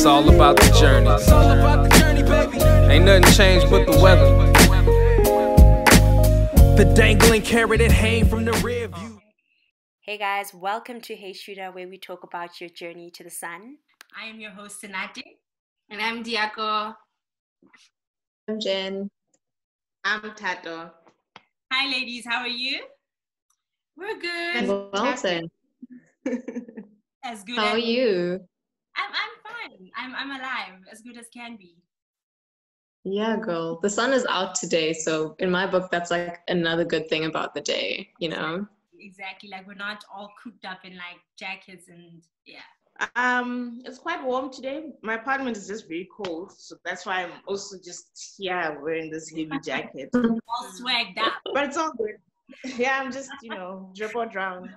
It's all about the journey. It's all about the journey, baby. Ain't nothing changed but the weather. The dangling carrot it hang from the rear view. Hey guys, welcome to Hey Shooter, where we talk about your journey to the sun. I am your host, Thato. And I'm Liako. I'm Jen. I'm Thato. Hi ladies, how are you? We're good. Well then. As good How as are you? I'm fine. I'm alive, as good as can be. Yeah, girl. The sun is out today, so in my book, that's like another good thing about the day, you know? Exactly. Like we're not all cooped up in like jackets and yeah. It's quite warm today. My apartment is just very cold, so that's why I'm also just here wearing this heavy jacket. All swagged up. But it's all good. Yeah, I'm just, drip or drown.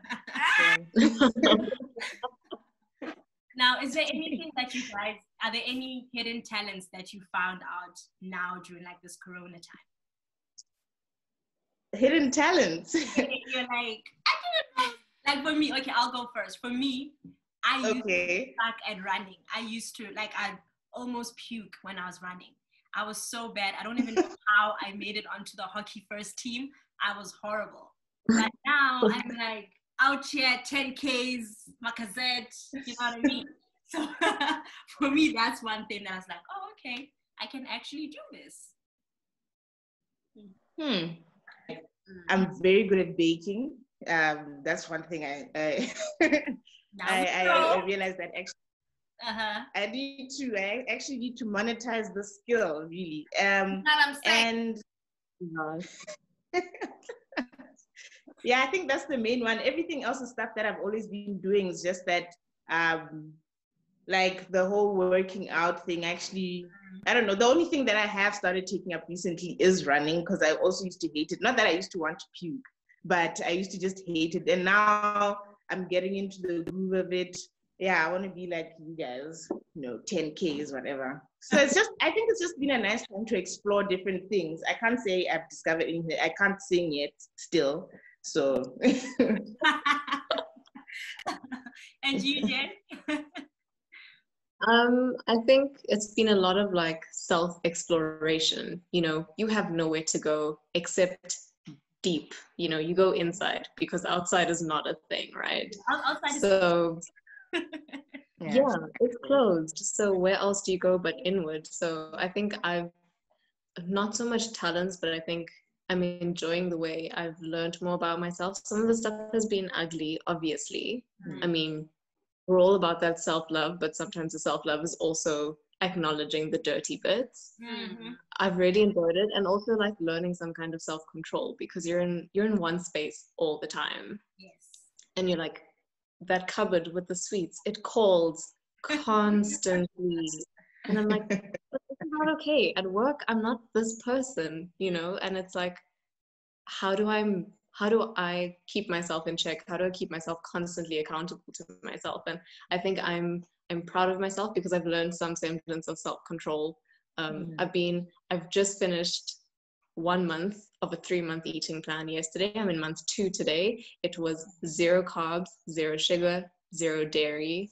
Now, is there anything that you guys, are there any hidden talents that you found out now during like this Corona time? Hidden talents? You're like, I didn't know. Like for me, okay, I'll go first. For me, I used to suck at running. I used to, I'd almost puke when I was running. I was so bad. I don't even know how I made it onto the hockey first team. I was horrible. But now I'm like out here, 10Ks, Macazette, you know what I mean? So for me, that's one thing that I was like, oh, okay, I can actually do this. I'm very good at baking. That's one thing I realized that actually I actually need to monetize the skill, really. Yeah, I think that's the main one. Everything else is stuff that I've always been doing. Is just that like the whole working out thing, actually, I don't know. The only thing that I have started taking up recently is running, because I also used to hate it. Not that I used to want to puke, but I used to just hate it. And now I'm getting into the groove of it. Yeah, I want to be like you guys, 10Ks, whatever. So I think it's just been a nice time to explore different things. I can't say I've discovered anything. I can't sing yet still. So. And you, Jen? I think it's been a lot of like self-exploration. You have nowhere to go except deep. You go inside because outside is not a thing, right? Outside so yeah, it's closed. So where else do you go but inward? So I think I've not so much talents, but I think I'm enjoying the way I've learned more about myself. Some of the stuff has been ugly, obviously. I mean, we're all about that self-love, but sometimes the self-love is also acknowledging the dirty bits. I've really enjoyed it, and also like learning some kind of self-control, because you're in one space all the time. Yes. And you're like, that cupboard with the sweets, it calls constantly. And I'm like, but this is not okay. At work, I'm not this person, and it's like, how do I keep myself in check? How do I keep myself constantly accountable to myself? And I think I'm proud of myself because I've learned some semblance of self-control. I've just finished 1 month of a 3-month eating plan yesterday. I'm in month 2 today. It was 0 carbs, 0 sugar, 0 dairy,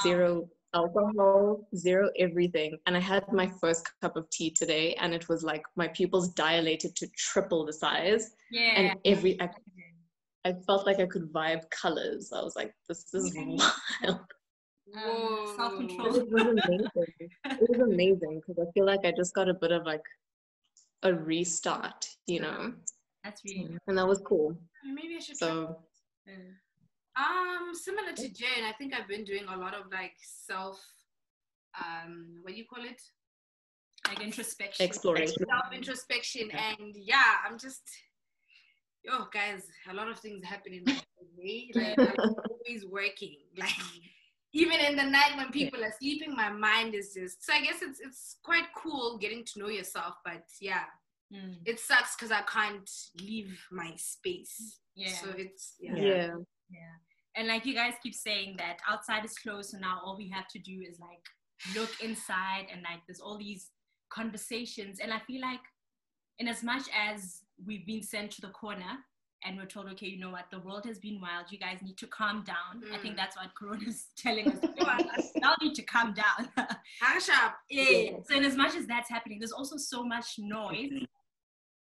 0 alcohol, 0 everything. And I had my first cup of tea today, and it was like my pupils dilated to triple the size. Yeah. And I felt like I could vibe colors. I was like, this is wild. Self-control. It was amazing. It was amazing because I feel like I just got a bit of like a restart, That's really good. And that was cool. Maybe I should try. Similar to Jen, I think I've been doing a lot of like self what do you call it? Like introspection. Exploration. Self-introspection. And yeah, I'm just guys, a lot of things happen in my day. Like I'm always working. Like even in the night when people are sleeping, my mind is just, so I guess it's quite cool getting to know yourself, but yeah. It sucks because I can't leave my space. Yeah. So it's Yeah. And like you guys keep saying that outside is closed, so now all we have to do is like look inside, and like there's all these conversations. And I feel like in as much as we've been sent to the corner, and we're told, okay, you know what, the world has been wild, you guys need to calm down. I think that's what Corona is telling us. Y'all need to calm down. Hush up. Yeah. So in as much as that's happening, there's also so much noise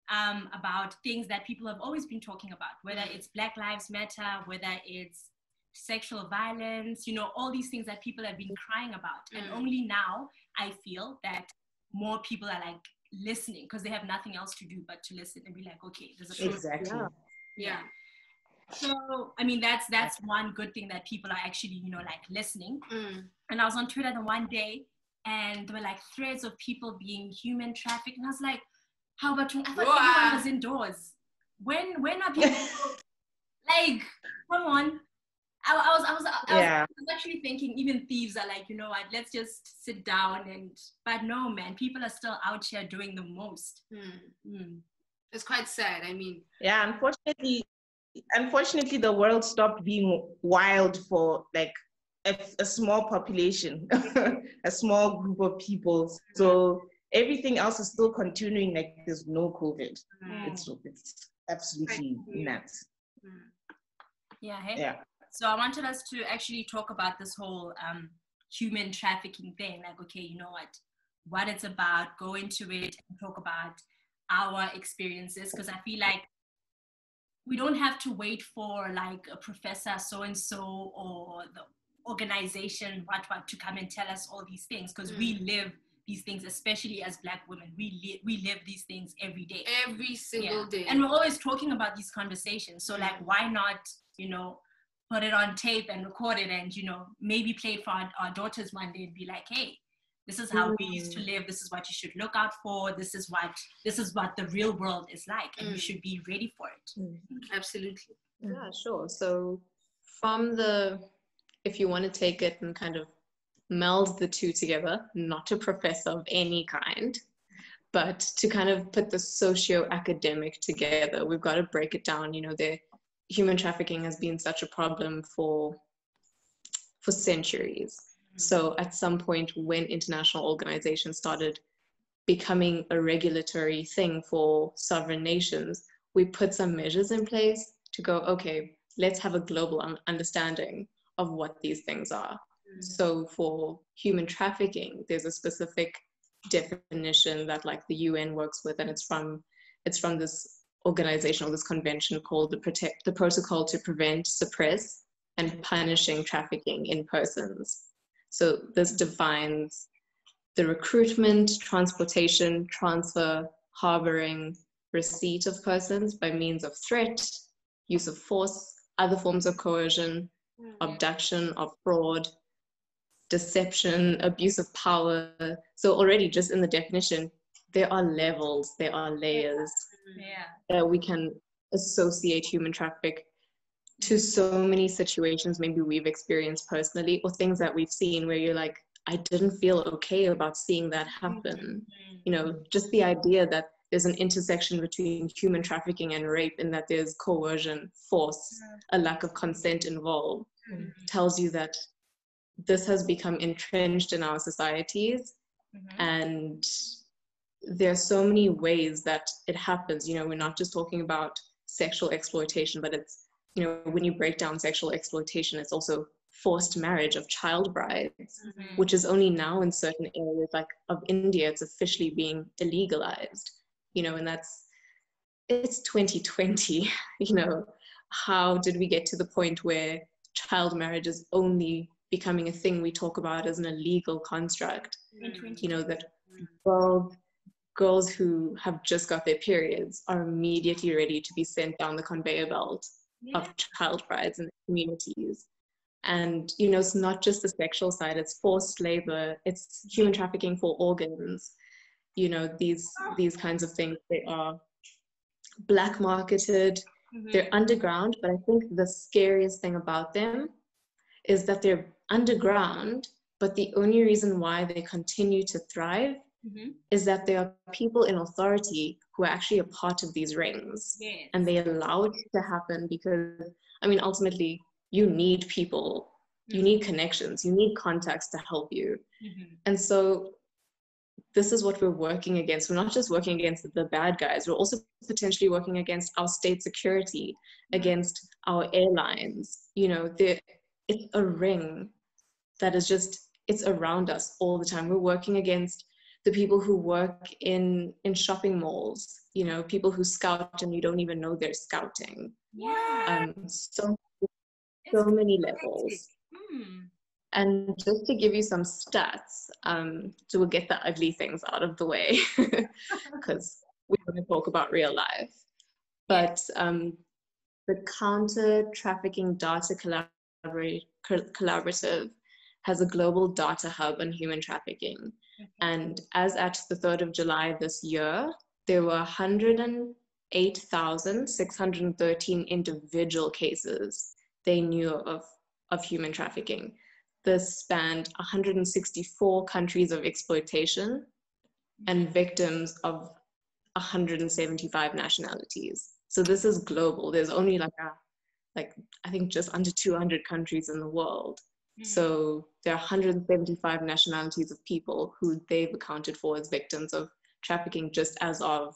about things that people have always been talking about, whether it's Black Lives Matter, whether it's sexual violence, you know, all these things that people have been crying about. And only now I feel that more people are like listening because they have nothing else to do but to listen and be like, okay, there's a truth. Exactly. Yeah. So I mean, that's one good thing, that people are actually, you know, like listening. And I was on Twitter the one day, and there were like threads of people being human trafficked, and I was like, how about I thought everyone was indoors. When are people like, come on. I was actually thinking even thieves are like, you know what, let's just sit down, but no, man, people are still out here doing the most. It's quite sad. I mean, yeah, unfortunately the world stopped being wild for like a small population, a small group of people. So everything else is still continuing like there's no COVID. It's absolutely nuts. Yeah. Hey? Yeah. So I wanted us to actually talk about this whole human trafficking thing. Like, okay, you know what it's about, go into it and talk about our experiences, because I feel like we don't have to wait for like a professor so-and-so or the organization what to come and tell us all these things, because we live these things, especially as Black women. We live these things every day. Every single day. And we're always talking about these conversations. So like, why not, you know, put it on tape and record it and, you know, maybe play it for our daughters one day and be like, hey, this is how we used to live. This is what you should look out for. This is what the real world is like, and you should be ready for it. Absolutely. Yeah, sure. So if you want to take it and kind of meld the two together, not a professor of any kind, but to kind of put the socio-academic together, we've got to break it down. You know, human trafficking has been such a problem for centuries. So at some point when international organizations started becoming a regulatory thing for sovereign nations, we put some measures in place to go, okay, let's have a global understanding of what these things are. So for human trafficking, there's a specific definition that like the UN works with, and it's from this organization or this convention called the Protocol to Prevent, Suppress, and Punishing Trafficking in Persons. So this defines the recruitment, transportation, transfer, harboring, receipt of persons by means of threat, use of force, other forms of coercion, abduction, of fraud, deception, abuse of power. So already just in the definition, there are levels, there are layers. We can associate human traffic to so many situations maybe we've experienced personally, or things that we've seen where you're like, I didn't feel okay about seeing that happen. You know, just the idea that there's an intersection between human trafficking and rape, in that there's coercion, force, a lack of consent involved, tells you that this has become entrenched in our societies. And there are so many ways that it happens. You know, we're not just talking about sexual exploitation, but it's, you know, when you break down sexual exploitation, it's also forced marriage of child brides, which is only now in certain areas like of India, it's officially being illegalized, you know, and it's 2020, you know, how did we get to the point where child marriage is only becoming a thing we talk about as an illegal construct? You know, that girls who have just got their periods are immediately ready to be sent down the conveyor belt of child brides in the communities. And, you know, it's not just the sexual side, it's forced labor, it's human trafficking for organs, you know, these kinds of things. They are black marketed, they're underground, but I think the scariest thing about them is that they're underground, but the only reason why they continue to thrive is that there are people in authority who are actually a part of these rings, and they allow it to happen because, I mean, ultimately, you need people, you need connections, you need contacts to help you. And so this is what we're working against. We're not just working against the bad guys, we're also potentially working against our state security, against our airlines. You know, it's a ring that is just, it's around us all the time. We're working against the people who work in shopping malls, you know, people who scout and you don't even know they're scouting. So many levels. And just to give you some stats, so we'll get the ugly things out of the way, because we want to talk about real life. But the Counter Trafficking Data Collaborative has a global data hub on human trafficking. And as at the 3rd of July this year, there were 108,613 individual cases they knew of human trafficking. This spanned 164 countries of exploitation and victims of 175 nationalities. So this is global. There's only I think just under 200 countries in the world. So there are 175 nationalities of people who they've accounted for as victims of trafficking just as of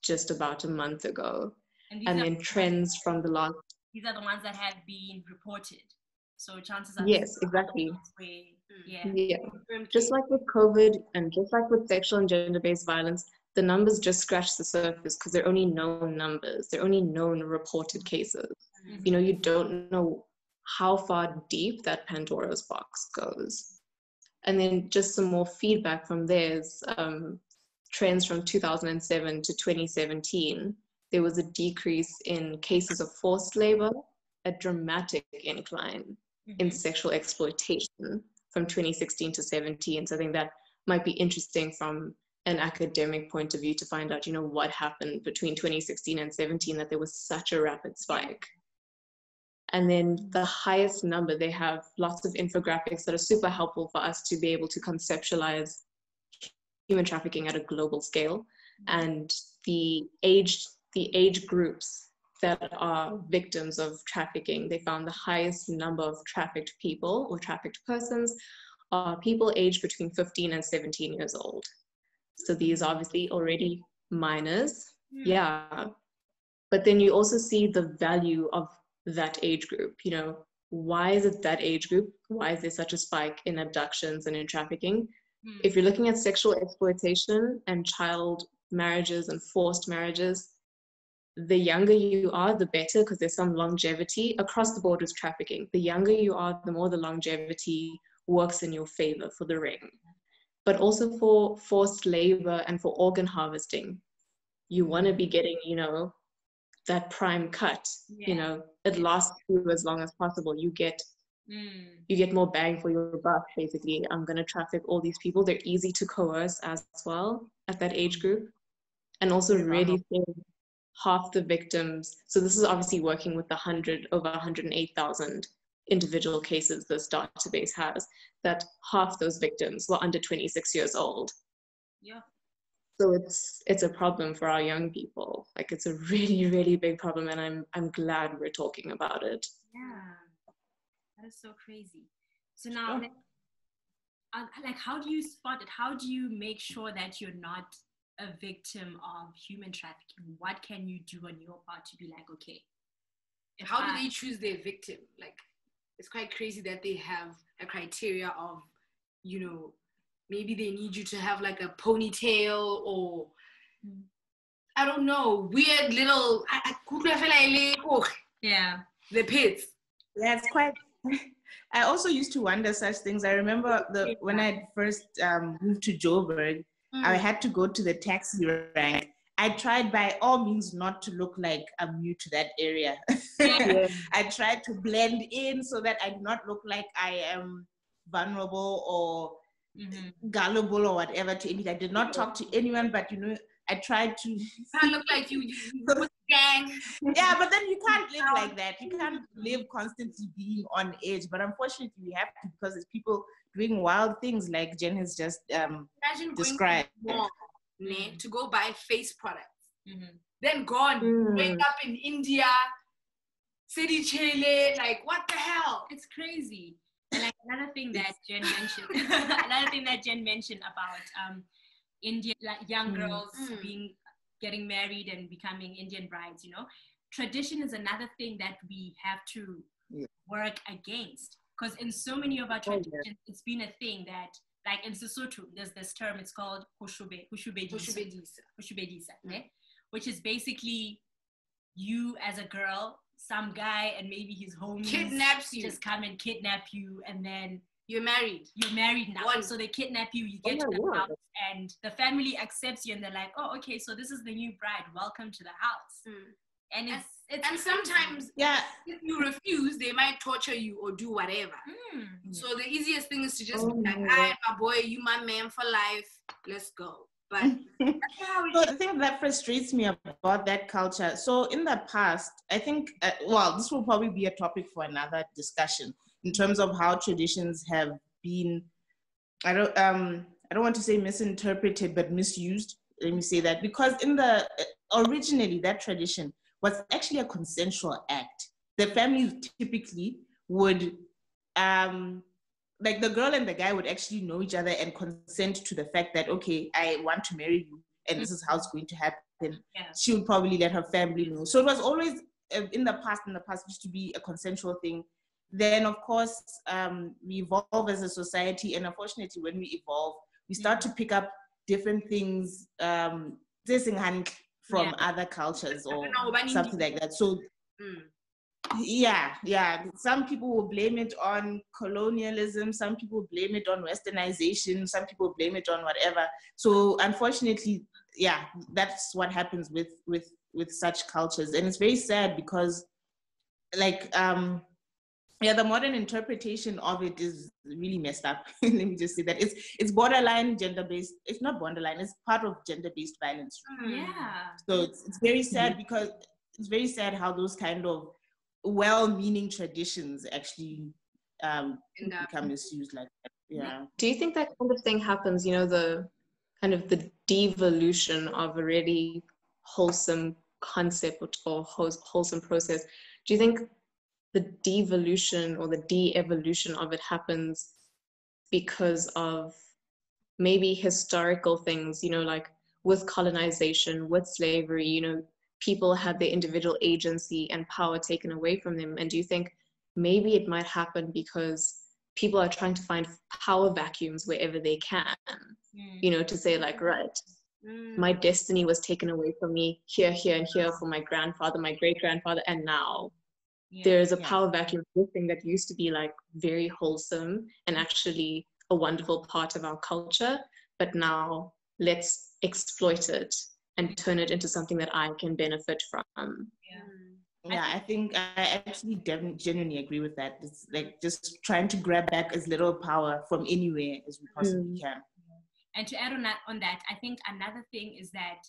just about a month ago. And then trends from the last... These are the ones that have been reported. So chances are... Yes, exactly. Yeah. Just like with COVID and just like with sexual and gender-based violence, the numbers just scratch the surface because they're only known numbers. They're only known reported cases. You know, you don't know how far deep that Pandora's box goes. And then just some more feedback from theirs, trends from 2007 to 2017, there was a decrease in cases of forced labor, a dramatic incline in sexual exploitation from 2016 to 17. So I think that might be interesting from an academic point of view to find out, you know, what happened between 2016 and 17, that there was such a rapid spike. And then the highest number, they have lots of infographics that are super helpful for us to be able to conceptualize human trafficking at a global scale. And the age groups that are victims of trafficking, they found the highest number of trafficked people or trafficked persons are people aged between 15 and 17 years old. So these are obviously already minors, but then you also see the value of that age group. You know, why is it that age group? Why is there such a spike in abductions and in trafficking? If you're looking at sexual exploitation and child marriages and forced marriages, the younger you are, the better, because there's some longevity across the board with trafficking. The younger you are, the more the longevity works in your favor for the ring. But also for forced labor and for organ harvesting, you want to be getting, you know, that prime cut. You know, it lasts you as long as possible. You get more bang for your buck, basically. I'm going to traffic all these people. They're easy to coerce as well at that age group. And also really thin. Half the victims, so this is obviously working with the over 108,000 individual cases this database has, that half those victims were under 26 years old. So it's a problem for our young people. Like, it's a really, really big problem, and I'm glad we're talking about it. That is so crazy. So now, like, how do you spot it? How do you make sure that you're not a victim of human trafficking? What can you do on your part to be like, okay? And how do they choose their victim? Like, it's quite crazy that they have a criteria of, you know, maybe they need you to have like a ponytail or I don't know, weird little the pits. Yeah, it's quite. I also used to wonder such things. I remember when I first moved to Joburg, I had to go to the taxi rank. I tried by all means not to look like I'm new to that area. I tried to blend in so that I do not look like I am vulnerable or gullible or whatever to anything. I did not talk to anyone, but, you know, I tried to. You look like you gang. Yeah, but then you can't live like that. You can't live constantly being on edge. But unfortunately, we have to, because there's people doing wild things like Jen has just described. To go buy face products. Then gone, wake up in India, city chile, like, what the hell? It's crazy. And like another thing that Jen mentioned, about Indian young girls getting married and becoming Indian brides, tradition is another thing that we have to work against, because in so many of our traditions, it's been a thing that, like in Sesotho, there's this term, it's called hushubedisa, which is basically you as a girl, some guy and maybe his homies kidnaps you, just come and kidnap you, and then you're married now. So they kidnap you, you get to the house, and the family accepts you, and they're like, oh, okay, so this is the new bride, welcome to the house. And and sometimes if you refuse, they might torture you or do whatever. So the easiest thing is to just be like, all right, my boy, you my man for life, let's go. But so the thing that frustrates me about that culture, so in the past, I think, this will probably be a topic for another discussion in terms of how traditions have been, I don't want to say misinterpreted, but misused. Let me say that, because originally that tradition was actually a consensual act. The family typically would, like the girl and the guy would actually know each other and consent to the fact that, okay, I want to marry you and this is how it's going to happen. She would probably let her family know. So it was always in the past used to be a consensual thing. Then of course, we evolve as a society, and unfortunately when we evolve, we start to pick up different things from other cultures or something like that. So some people will blame it on colonialism, some people blame it on westernization, some people blame it on whatever. So unfortunately, that's what happens with such cultures, and it's very sad because the modern interpretation of it is really messed up. Let me just say that it's borderline gender-based. It's not borderline, it's part of gender-based violence. So it's very sad, because it's very sad how those kind of well-meaning traditions actually become misused like that. Do you think that kind of thing happens, the kind of the devolution of a really wholesome concept or wholesome process? Do you think the devolution or the de-evolution of it happens because of maybe historical things, like with colonization, with slavery, people had their individual agency and power taken away from them? And do you think maybe it might happen because people are trying to find power vacuums wherever they can, to say like, right, my destiny was taken away from me here, here, and here for my grandfather, my great-grandfather, and now there's a power vacuum thing that used to be like very wholesome and actually a wonderful part of our culture, but now let's exploit it and turn it into something that I can benefit from. I think I actually genuinely agree with that. It's like just trying to grab back as little power from anywhere as we possibly can. And to add on that, I think another thing is that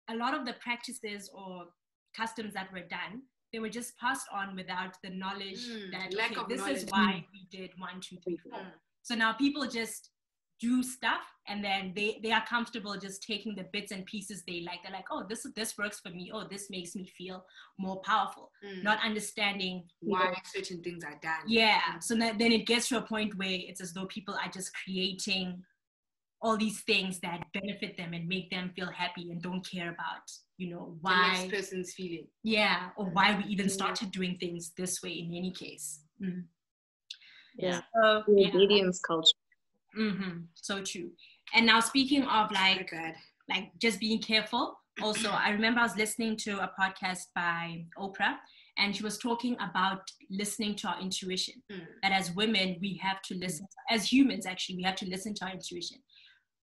a lot of the practices or customs that were done, they were just passed on without the knowledge that this is why we did 1, 2, 3, 4. So now people just do stuff, and then they are comfortable just taking the bits and pieces they like. They're like, oh, this works for me. Oh, this makes me feel more powerful. Not understanding why certain things are done. So then it gets to a point where it's as though people are just creating all these things that benefit them and make them feel happy, and don't care about, why the next person's feeling. Or why we even started doing things this way in any case. So, the obedience culture. So true. And now speaking of like just being careful, also I remember I was listening to a podcast by Oprah, and she was talking about listening to our intuition. That as women, we have to listen, as humans actually, we have to listen to our intuition.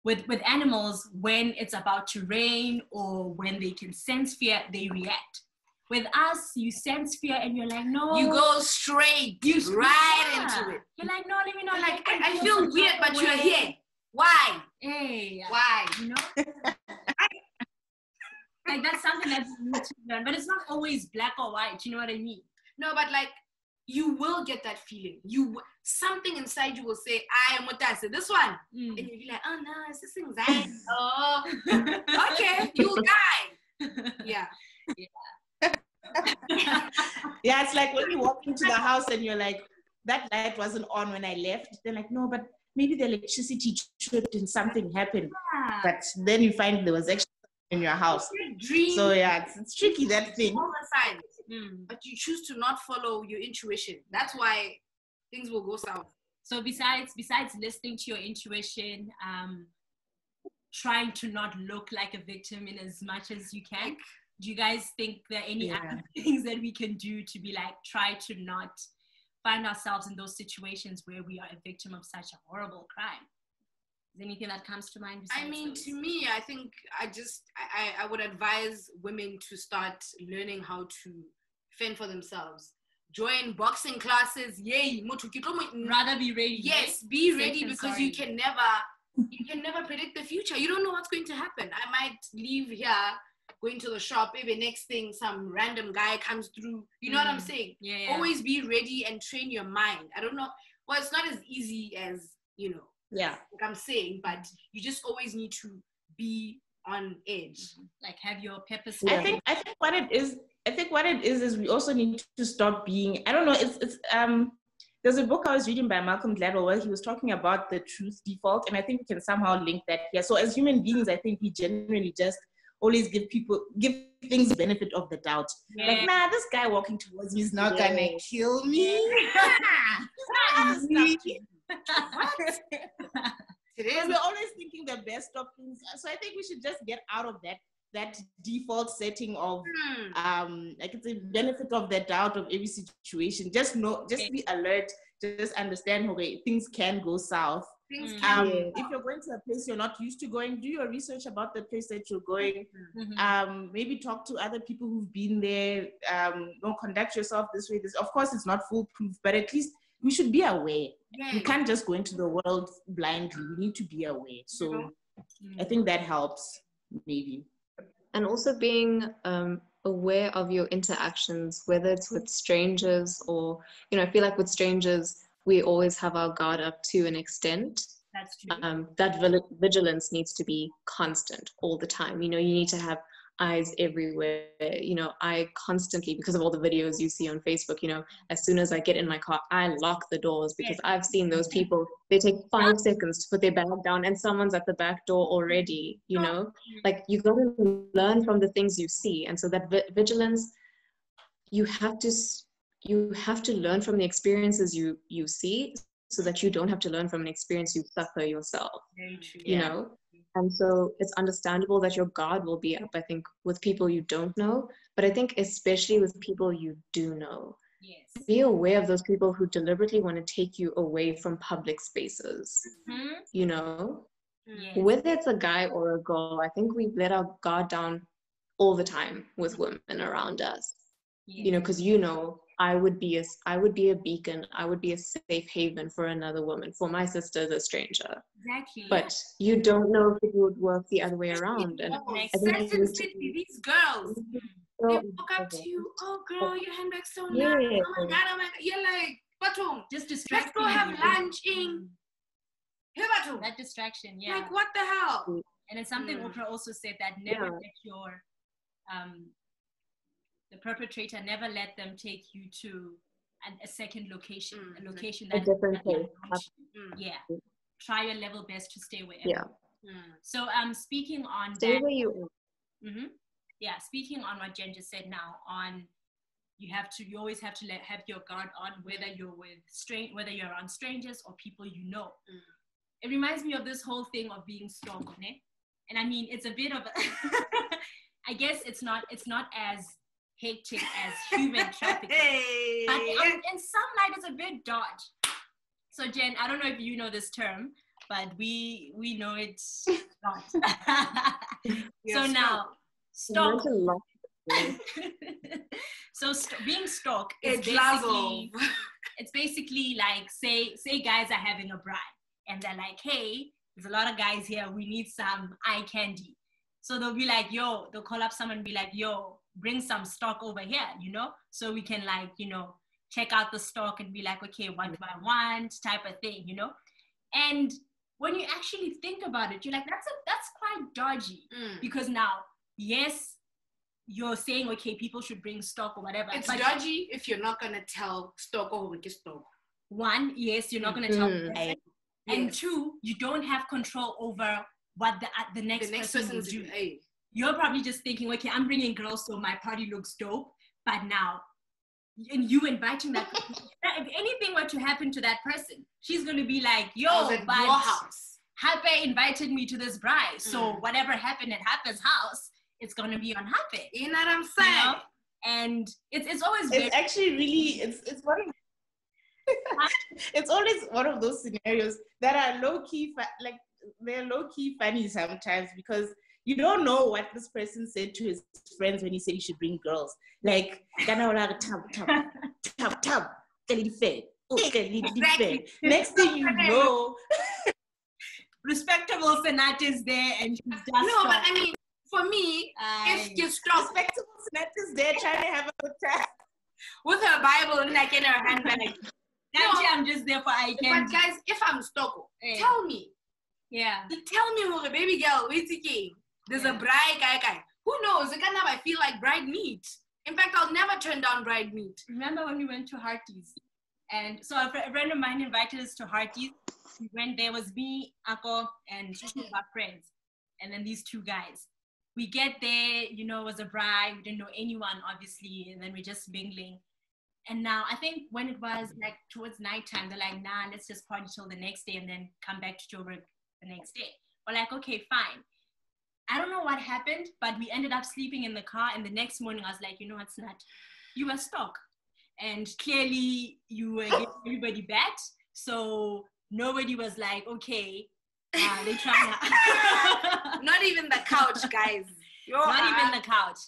With animals, when it's about to rain or when they can sense fear, they react. With us, you sense fear and you're like, no. You go straight, right into it. You're like, no, let me not. Like, I feel weird, but you're here. Why? Why? Like that's something that's new to learn, but it's not always black or white. You know what I mean? No, but like, you will get that feeling. Something inside you will say, I am what I said. This one. And you'll be like, oh no, it's this anxiety. Oh, okay, you'll die. It's like when you walk into the house and you're like, that light wasn't on when I left. They're like, no, but maybe the electricity tripped and something happened. But then you find there was actually in your house. So yeah, it's tricky, that thing. All the signs, but you choose to not follow your intuition. That's why things will go south. So besides listening to your intuition, trying to not look like a victim in as much as you can, do you guys think there are any other things that we can do to be like, try to not find ourselves in those situations where we are a victim of such a horrible crime? Is there anything that comes to mind? I mean, those? To me, I think I would advise women to start learning how to fend for themselves. Join boxing classes. Yay. Rather be ready. Yes, be ready, because you can never predict the future. You don't know what's going to happen. I might leave here, going to the shop, maybe next thing some random guy comes through. You know what I'm saying? Yeah. Always be ready and train your mind. I don't know. Well, it's not as easy as, like I'm saying, but you just always need to be on edge. Like have your pepper spray. I think what it is we also need to stop being, I don't know, it's there's a book I was reading by Malcolm Gladwell where he was talking about the truth default, and I think we can somehow link that here. So as human beings, I think we generally just always give things the benefit of the doubt. Like, nah, this guy walking towards me is not gonna kill me. What? We're always thinking the best of things. So I think we should just get out of that default setting of like it's a benefit of the doubt of every situation. Just be alert, just understand, okay, things can go south. If you're going to a place you're not used to going, do your research about the place that you're going. Maybe talk to other people who've been there. Don't conduct yourself this way. Of course, it's not foolproof, but at least we should be aware. We can't just go into the world blindly. We need to be aware. So I think that helps, maybe. And also being aware of your interactions, whether it's with strangers or, I feel like with strangers, we always have our guard up to an extent. That's true. That vigilance needs to be constant all the time. You need to have eyes everywhere. I constantly, because of all the videos you see on Facebook, as soon as I get in my car, I lock the doors, because I've seen those people, they take 5 seconds to put their bag down and someone's at the back door already, like you got to learn from the things you see. And so that vigilance, you have to learn from the experiences you see, so that you don't have to learn from an experience you suffer yourself. Very true. You know? And so it's understandable that your guard will be up, I think, with people you don't know, but I think especially with people you do know. Yes. Be aware of those people who deliberately want to take you away from public spaces, Yes. Whether it's a guy or a girl, I think we let our guard down all the time with women around us, because I would be a beacon. I would be a safe haven for another woman, for my sister, the stranger. Exactly. But you don't know if it would work the other way around. And I think these girls, they walk up to you, oh girl, your handbag's so nice. Oh my god, you're like, Batum, just distract. Let's go have lunch in. Here, Batum. That distraction, Like, what the hell? And it's something Oprah also said, that never let your the perpetrator, never let them take you to a second location, a location that a different place. Try your level best to stay wherever. So speaking on stay that, where you are. Speaking on what Jen just said now, on you always have to have your guard on, whether you're whether you're around strangers or people you know. It reminds me of this whole thing of being stalked, né? And I mean, it's a bit of I guess it's not as hectic as human trafficking. But in some light, it's a bit dodge. So Jen, I don't know if you know this term, but we know it's not. So now, stalk. So being stalked is basically like, say guys are having a bride and they're like, hey, there's a lot of guys here, we need some eye candy. So they'll be like, yo, they'll call up someone and be like, yo, bring some stock over here, so we can check out the stock and be like, okay, what do I want, type of thing, And when you actually think about it, you're like, that's quite dodgy, because now, yes, you're saying, okay, people should bring stock or whatever. It's dodgy if you're not gonna tell stock or just stock. One, yes, you're not gonna tell. and 2, you don't have control over what the next person will do. You're probably just thinking, okay, I'm bringing girls, so my party looks dope. But now, and you inviting that person, if anything were to happen to that person, she's going to be like, yo, but your house. Happy invited me to this bride. So whatever happened at Happy's house, it's going to be on Happy. You know what I'm saying? You know? And it's always it's actually really, it's one of it's always one of those scenarios that are low-key, like they're low-key funny sometimes, because you don't know what this person said to his friends when he said he should bring girls. Like, next thing you know, respectable Senat is there and she's just no, but I mean, for me, if you stop, respectable Senat is there trying to have a good time with her Bible and like in her handbag. I'm just there for eye candy. But guys, if I'm stuck, tell me. Yeah. Tell me, who baby girl, wait again. There's a bride guy. Who knows? I feel like bride meat. In fact, I'll never turn down bride meat. Remember when we went to Hearties? And so a friend of mine invited us to Hearties. We went, there was me, Ako, and two of our friends. And then these 2 guys. We get there, you know, it was a bride. We didn't know anyone, obviously. And then we're just mingling. And now, I think when it was like towards nighttime, they're like, nah, let's just party till the next day and then come back to Joburg the next day. We're like, okay, fine. I don't know what happened, but we ended up sleeping in the car. And the next morning, I was like, you know what's not? You were stuck. And clearly, you were giving everybody bat. So nobody was like, okay, they're trying to. Not even the couch, guys. Not even the couch.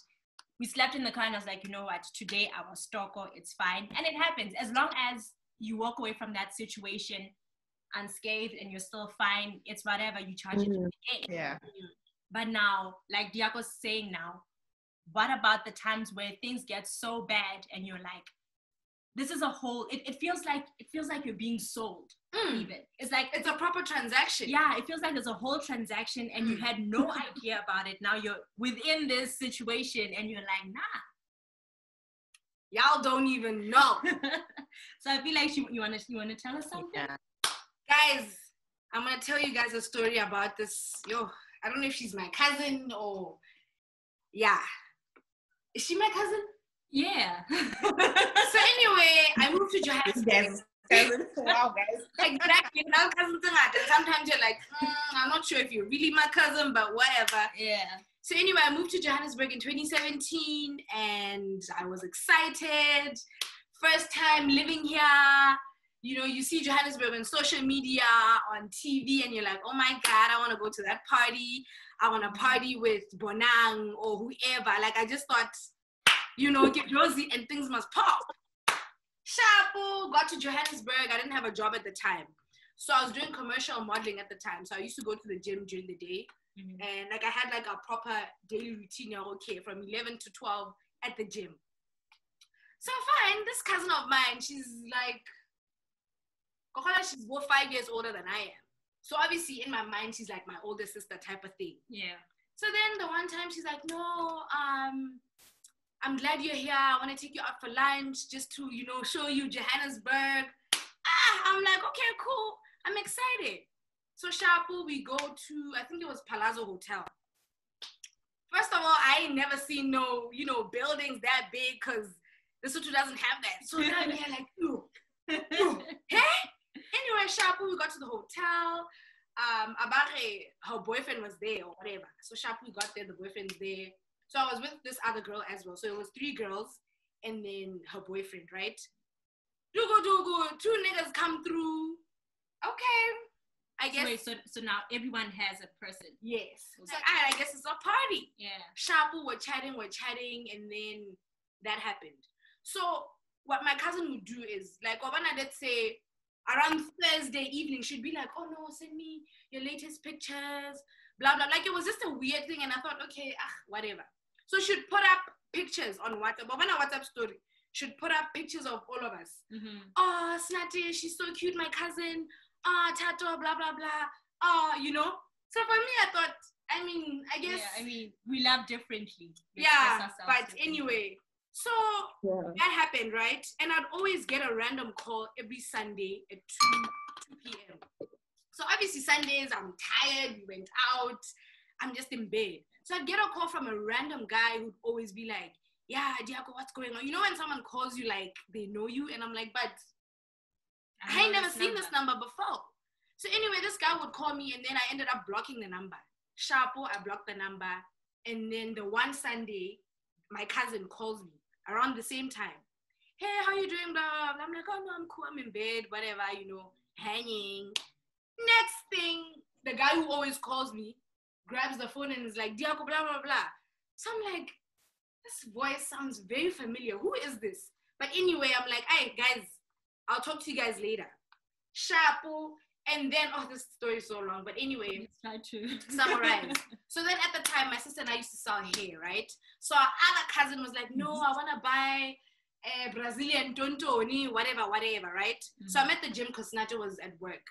We slept in the car and I was like, you know what? Today I was stuck, it's fine. And it happens. As long as you walk away from that situation unscathed and you're still fine, it's whatever, you charge it for the game. Yeah. But now, like Liako's saying now, what about the times where things get so bad and you're like, this is a whole, it feels like you're being sold. Even. It's like, it's a proper transaction. Yeah, it feels like there's a whole transaction and you had no idea about it. Now you're within this situation and you're like, nah. Y'all don't even know. So I feel like you want to tell us something? Yeah. Guys, I'm going to tell you guys a story about this. I don't know if she's my cousin or... Yeah. Is she my cousin? Yeah. So anyway, I moved to Johannesburg. Wow, guys. Exactly. Now cousins are sometimes you're like, I'm not sure if you're really my cousin, but whatever. Yeah. So anyway, I moved to Johannesburg in 2017 and I was excited. First time living here. You know, you see Johannesburg on social media, on TV, and you're like, oh my God, I want to go to that party. I want to party with Bonang or whoever. Like, I just thought, you know, get rosy and things must pop. Shapo, got to Johannesburg. I didn't have a job at the time. So I was doing commercial modeling at the time. So I used to go to the gym during the day. And like I had like a proper daily routine, okay, from 11 to 12 at the gym. So fine, this cousin of mine, she's like, she's 5 years older than I am. So obviously in my mind, she's like my older sister type of thing. Yeah. So then the one time she's like, no, I'm glad you're here. I want to take you out for lunch just to, you know, show you Johannesburg. I'm like, okay, cool. I'm excited. So Shapo, we go to, I think it was Palazzo Hotel. First of all, I ain't never seen no, you know, buildings that big because Lesotho doesn't have that. So now we're like, hey? Anyway, Shapo, we got to the hotel. Abare, her boyfriend was there or whatever. So Shapo, we got there, the boyfriend's there. So I was with this other girl as well. So it was 3 girls and then her boyfriend, right? Dugo, 2 niggas come through. Okay. I guess. Wait, so now everyone has a person. Yes. It's like, I guess it's a party. Yeah. Shapo, we're chatting, and then that happened. So what my cousin would do is, like, let's say, around Thursday evening, she'd be like, oh no, send me your latest pictures, blah, blah. Like, it was just a weird thing, and I thought, okay, whatever. So she'd put up pictures on WhatsApp, but when a WhatsApp story, she'd put up pictures of all of us. Oh, Snatty, she's so cute, my cousin. Thato, blah, blah, blah. You know? So for me, I thought, I guess. Yeah, we love differently. Yeah, but anyway. So that happened, right? And I'd always get a random call every Sunday at 2 p.m. obviously Sundays, I'm tired, we went out, I'm just in bed. So I'd get a call from a random guy who'd always be like, yeah, Liako, what's going on? You know when someone calls you like they know you, and I'm like, but I ain't never seen this number before. So anyway, this guy would call me, and then I ended up blocking the number. Sharpo, I blocked the number. And then the one Sunday, my cousin calls me around the same time. Hey, how you doing? Blah, blah, blah. I'm like, oh no, I'm cool, I'm in bed, whatever, hanging. Next thing, the guy who always calls me grabs the phone and is like, Liako, blah, blah, blah. So I'm like, this voice sounds very familiar. Who is this? But anyway, I'm like, hey, guys, I'll talk to you guys later. Sharpo. And then, this story is so long. But anyway, let's try to summarize. So then at the time, my sister and I used to sell hair, right? So our other cousin was like, no, I want to buy a Brazilian tontoni, whatever, right? Mm-hmm. So I'm at the gym because Thato was at work.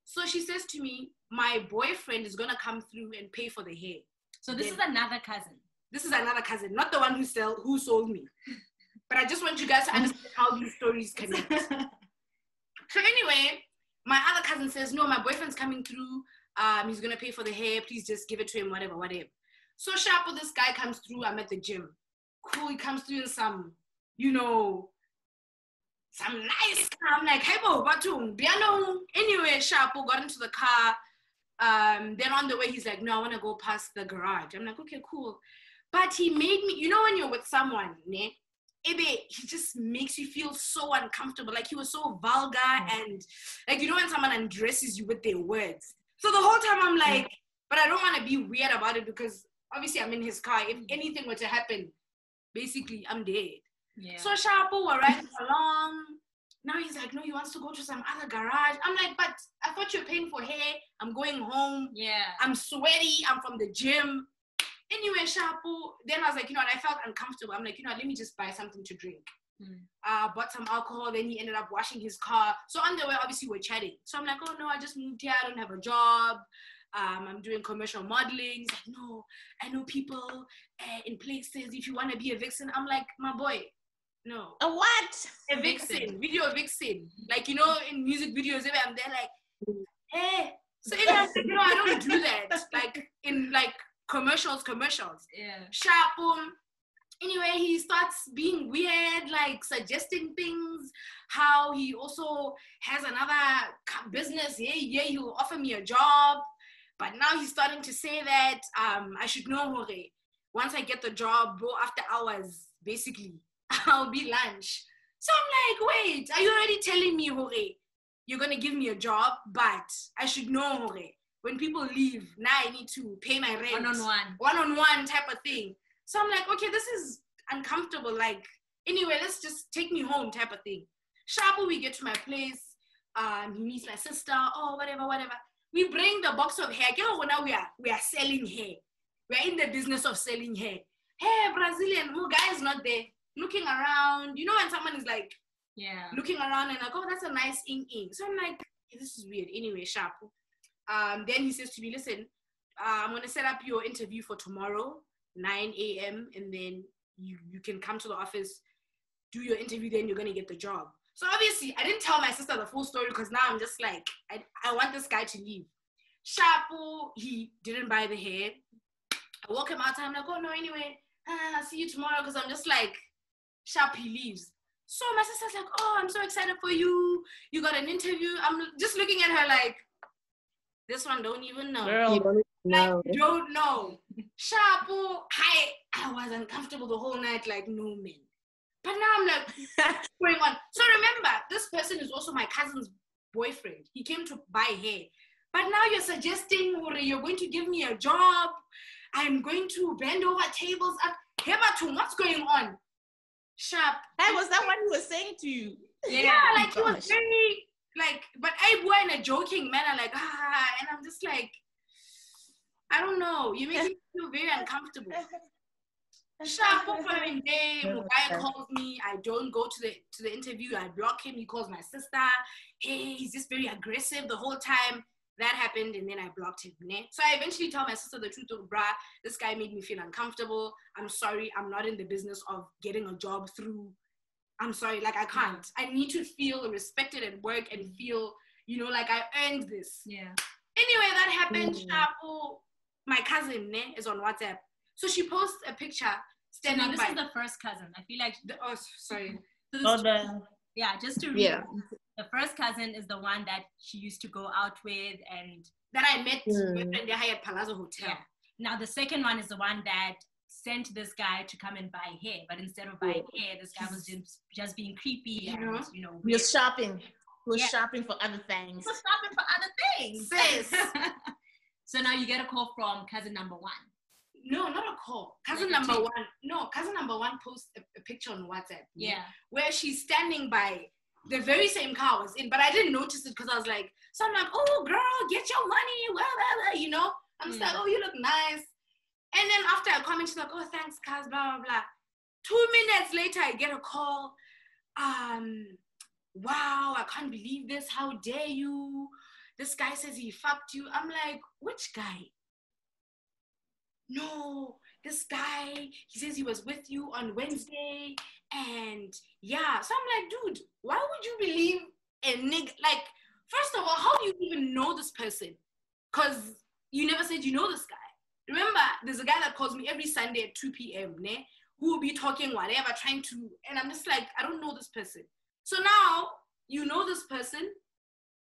So she says to me, my boyfriend is going to come through and pay for the hair. So this is another cousin. This is another cousin, not the one who sold me. But I just want you guys to understand how these stories connect. So anyway, my other cousin says, no, my boyfriend's coming through. He's going to pay for the hair. Please just give it to him, whatever. So Sharpo, this guy comes through. I'm at the gym. Cool, he comes through in some, some nice car. I'm like, hey, bo, batung, piano. Anyway, Sharpo got into the car. Then on the way, he's like, no, I want to go past the garage. I'm like, okay, cool. But he made me, when you're with someone, ne? He just makes you feel so uncomfortable. Like he was so vulgar and like, when someone undresses you with their words. So the whole time I'm like, but I don't want to be weird about it because obviously I'm in his car. If anything were to happen, basically I'm dead. Yeah. So Sharpo, we're riding along. Now he's like, no, he wants to go to some other garage. I'm like, but I thought you were paying for hair. I'm going home. Yeah. I'm sweaty. I'm from the gym. Anyway, Sharpo, then I was like, I felt uncomfortable. I'm like, let me just buy something to drink. Bought some alcohol. Then he ended up washing his car. So on the way, obviously, we're chatting. So I'm like, oh, no, I just moved here. I don't have a job. I'm doing commercial modeling. He's like, no, I know people in places. If you want to be a vixen. I'm like, my boy, no. A what? A vixen. Video vixen. Like, in music videos, I'm there like, hey. So I'm like, I don't do that. Like, in like, commercials. Yeah. Sharp. Anyway, he starts being weird, like suggesting things. How he also has another business. Yeah, he will offer me a job. But now he's starting to say that I should know, Hore. Once I get the job, bro, after hours, basically, I'll be lunch. So I'm like, wait, are you already telling me, Hore, you're going to give me a job, but I should know, Hore. When people leave, now I need to pay my rent. One-on-one type of thing. So I'm like, okay, this is uncomfortable. Like, anyway, let's just take me home type of thing. Sharpo, we get to my place. He meets my sister. Oh, whatever. We bring the box of hair. Now we are selling hair. We are in the business of selling hair. Hey, Brazilian, guy is not there. Looking around. When someone is like, looking around and like, oh, that's a nice ing. So I'm like, hey, this is weird. Anyway, Sharpo. Then he says to me, listen, I'm going to set up your interview for tomorrow, 9 a.m. And then you can come to the office, do your interview, then you're going to get the job. So obviously, I didn't tell my sister the full story because now I'm just like, I want this guy to leave. Sharpo, he didn't buy the hair. I walk him out. I'm like, oh, no, anyway, I'll see you tomorrow because I'm just like, Sharp, he leaves. So my sister's like, oh, I'm so excited for you. You got an interview. I'm just looking at her like, this one don't even know. Girl, you don't know. Like, don't know. Sharpo, I was uncomfortable the whole night, like, no, man. But now I'm like, what's going on? So remember, this person is also my cousin's boyfriend. He came to buy hair. But now you're suggesting, you're going to give me a job. I'm going to bend over tables. What's going on? Sharp. Hey, was that what he was saying to you? Yeah, like he was very... Like, but I were in a joking manner, like, and I'm just like, I don't know, you make me feel very uncomfortable. Sharpo following day, guy calls me, I don't go to the interview, I block him, he calls my sister, hey, he's just very aggressive the whole time. That happened, and then I blocked him. So I eventually tell my sister the truth of, bruh, this guy made me feel uncomfortable. I'm sorry, I'm not in the business of getting a job through. I'm sorry, like I can't. I need to feel respected at work and feel, like I earned this. Yeah. Anyway, that happened. My cousin is on WhatsApp. So she posts a picture standing this by. is the first cousin. I feel like... Sorry. Just to read. The first cousin is the one that she used to go out with and... That I met in the Hyatt Palazzo Hotel. Yeah. Now, the second one is the one that sent this guy to come and buy hair. But instead of buying hair, this guy was just being creepy. And, he was shopping. He was shopping for other things. He was shopping for other things. Sis. So now you get a call from cousin number one. No, not a call. Cousin number one posts a picture on WhatsApp. Yeah. Where she's standing by the very same car I was in, but I didn't notice it because I was like, so I'm like, oh girl, get your money, blah, blah, blah, I'm just like, oh, you look nice. And then after I comment, she's like, oh, thanks, cuz, blah, blah, blah. 2 minutes later, I get a call. Wow, I can't believe this. How dare you? This guy says he fucked you. I'm like, which guy? No, this guy, he says he was with you on Wednesday. And yeah, so I'm like, dude, why would you believe a nigga? Like, first of all, how do you even know this person? Because you never said you know this guy. Remember, there's a guy that calls me every Sunday at 2 p.m., who will be talking whatever, trying to, and I'm just like, I don't know this person. So now, you know this person,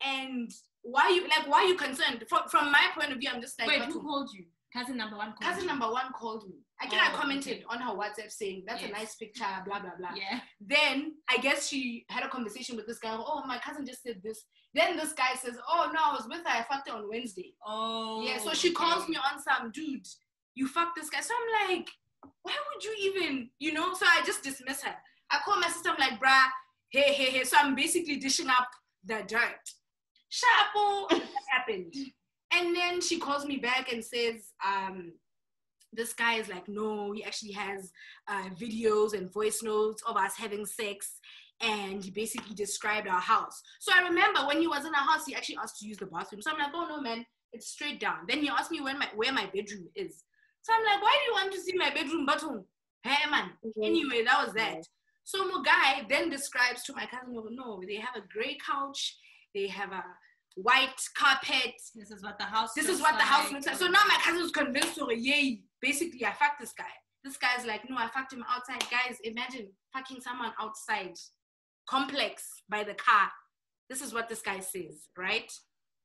and why are you concerned? From my point of view, I'm just like, wait, who called you? Cousin number one called Cousin number one called me. I commented on her WhatsApp saying, that's a nice picture, blah, blah, blah. Yeah. Then I guess she had a conversation with this guy. Oh, my cousin just said this. Then this guy says, oh, no, I was with her. I fucked her on Wednesday. Oh. Yeah, so she calls me on some, dude, you fucked this guy. So I'm like, why would you even, So I just dismiss her. I call my sister, I'm like, bruh, hey. So I'm basically dishing up the dirt. Shapo, what happened? And then she calls me back and says, this guy is like, no, he actually has videos and voice notes of us having sex. And he basically described our house. So I remember when he was in our house, he actually asked to use the bathroom. So I'm like, oh no, man, it's straight down. Then he asked me where my bedroom is. So I'm like, why do you want to see my bedroom button? Hey, man. Anyway, that was that. So my guy then describes to my cousin, no, they have a gray couch. They have a white carpet. This is what the house looks like. So now my cousin's convinced her, yay, basically I fucked this guy. This guy's like, no, I fucked him outside. Guys, imagine fucking someone outside, complex by the car. This is what this guy says, right?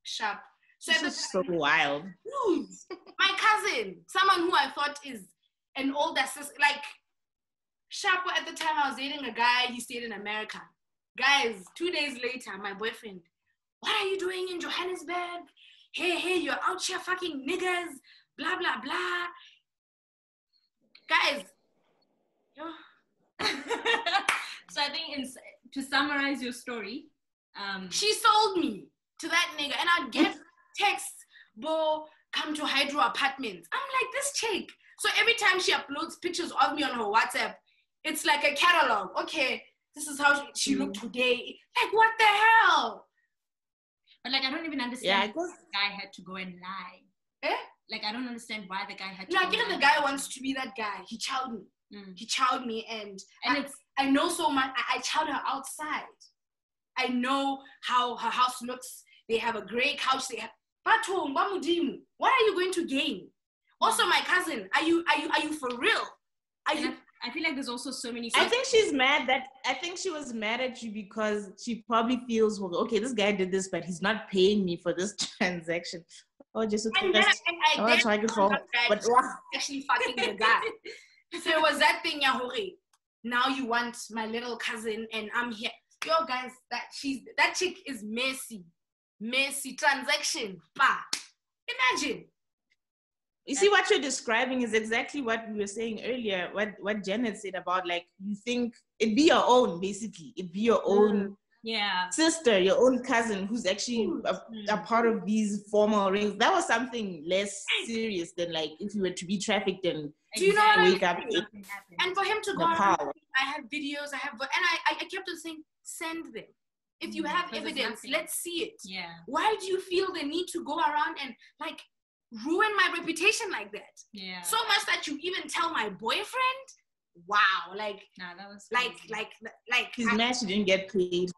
Sharp. So this is so wild. Dude, my cousin, someone who I thought is an older sister, like, Sharp, at the time I was dating a guy, he stayed in America. Guys, 2 days later, my boyfriend, what are you doing in Johannesburg? Hey, you're out here fucking niggas, blah, blah, blah. Guys, So I think to summarize your story, she sold me to that nigga, and I'd get texts, bo, come to Hydro Apartments. I'm like, this chick. So every time she uploads pictures of me on her WhatsApp, it's like a catalog. Okay, this is how she looked today. Like, what the hell? But like, I don't even understand why the guy had to go and lie. Eh? Like, I don't understand why the guy had to I think the guy wants to be that guy. He chowed me. He chowed me, and I know so much. I chowed her outside. I know how her house looks. They have a gray couch. They have. What are you going to gain? Also, my cousin, are you for real? I feel like there's also so many. I think she's mad I think she was mad at you because she probably feels, well, okay, this guy did this, but he's not paying me for this transaction. Oh, just I try to call, but actually fucking the guy. So it was that thing, Yahori. Now you want my little cousin, and I'm here. Yo, guys, that chick is messy transaction. Bah. Imagine. You see, what you're describing is exactly what we were saying earlier, what Janet said about, like, you think it'd be your own, basically. It'd be your own sister, your own cousin who's actually a part of these formal rings. That was something less serious than, like, if you were to be trafficked and wake up. And for him to go around, I have videos, and I kept on saying, send them. If you have evidence, let's see it. Yeah. Why do you feel the need to go around and, like, ruin my reputation like that? Yeah. So much that you even tell my boyfriend? Wow. Like, nah, that was like he's mad she didn't get paid.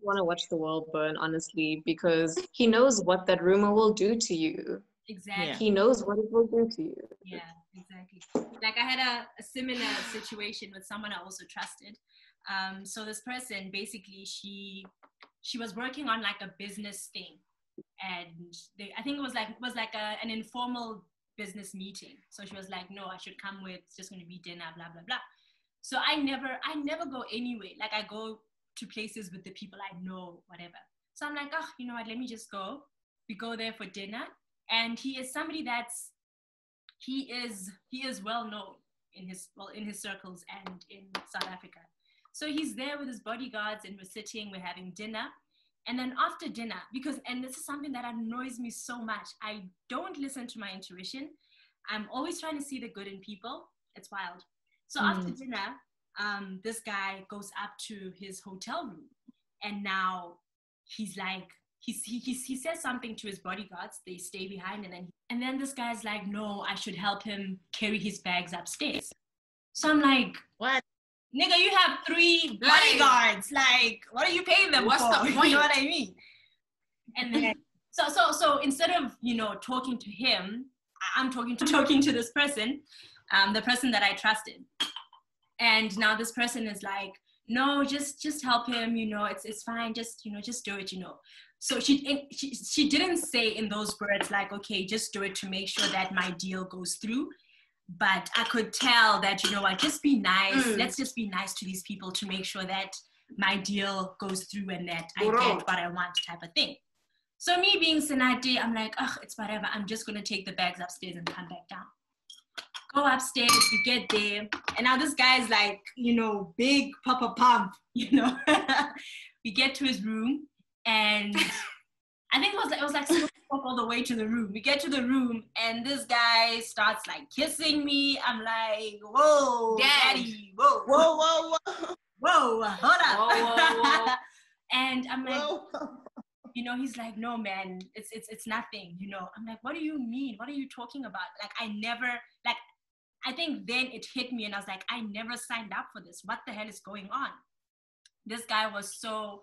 want to watch the world burn, honestly, because he knows what that rumor will do to you. Exactly. He knows what it will do to you. Yeah, exactly. Like I had a similar situation with someone I also trusted. So this person, basically, she was working on like a business thing, and I think it was like an informal business meeting. So she was like, no, I should come with, it's just going to be dinner, blah blah blah. So I never go anywhere. Like I go to places with the people I know, whatever. So I'm like, oh, you know what, let me just go. We go there for dinner. And he is somebody he is well known in his circles and in South Africa. So he's there with his bodyguards and we're having dinner. And then after dinner, and this is something that annoys me so much, I don't listen to my intuition. I'm always trying to see the good in people. It's wild. So after dinner, this guy goes up to his hotel room, and now he's like, he says something to his bodyguards. They stay behind, and then this guy's like, no, I should help him carry his bags upstairs. So I'm like, what? Nigga, you have 3 bodyguards. Like, what are you paying them What's for? the point? You know what I mean? And then, so instead of, talking to him, I'm talking to this person, the person that I trusted. And now this person is like, no, just help him, it's fine, just do it, So she didn't say in those words like, okay, just do it to make sure that my deal goes through. But I could tell that, just be nice. Let's just be nice to these people to make sure that my deal goes through and that I get what I want, type of thing. So me being Senate, I'm like, it's whatever. I'm just going to take the bags upstairs and come back down. Go upstairs, we get there. And now this guy's like, big Papa Pump, We get to his room, and I think it was like all the way to the room. We get to the room, and this guy starts like kissing me. I'm like, whoa, daddy, whoa, whoa, whoa, whoa, whoa, hold up. Whoa, whoa. And I'm like, whoa. He's like, no, man, it's nothing. I'm like, what do you mean? What are you talking about? Like, I think then it hit me, and I was like, I never signed up for this. What the hell is going on? This guy was so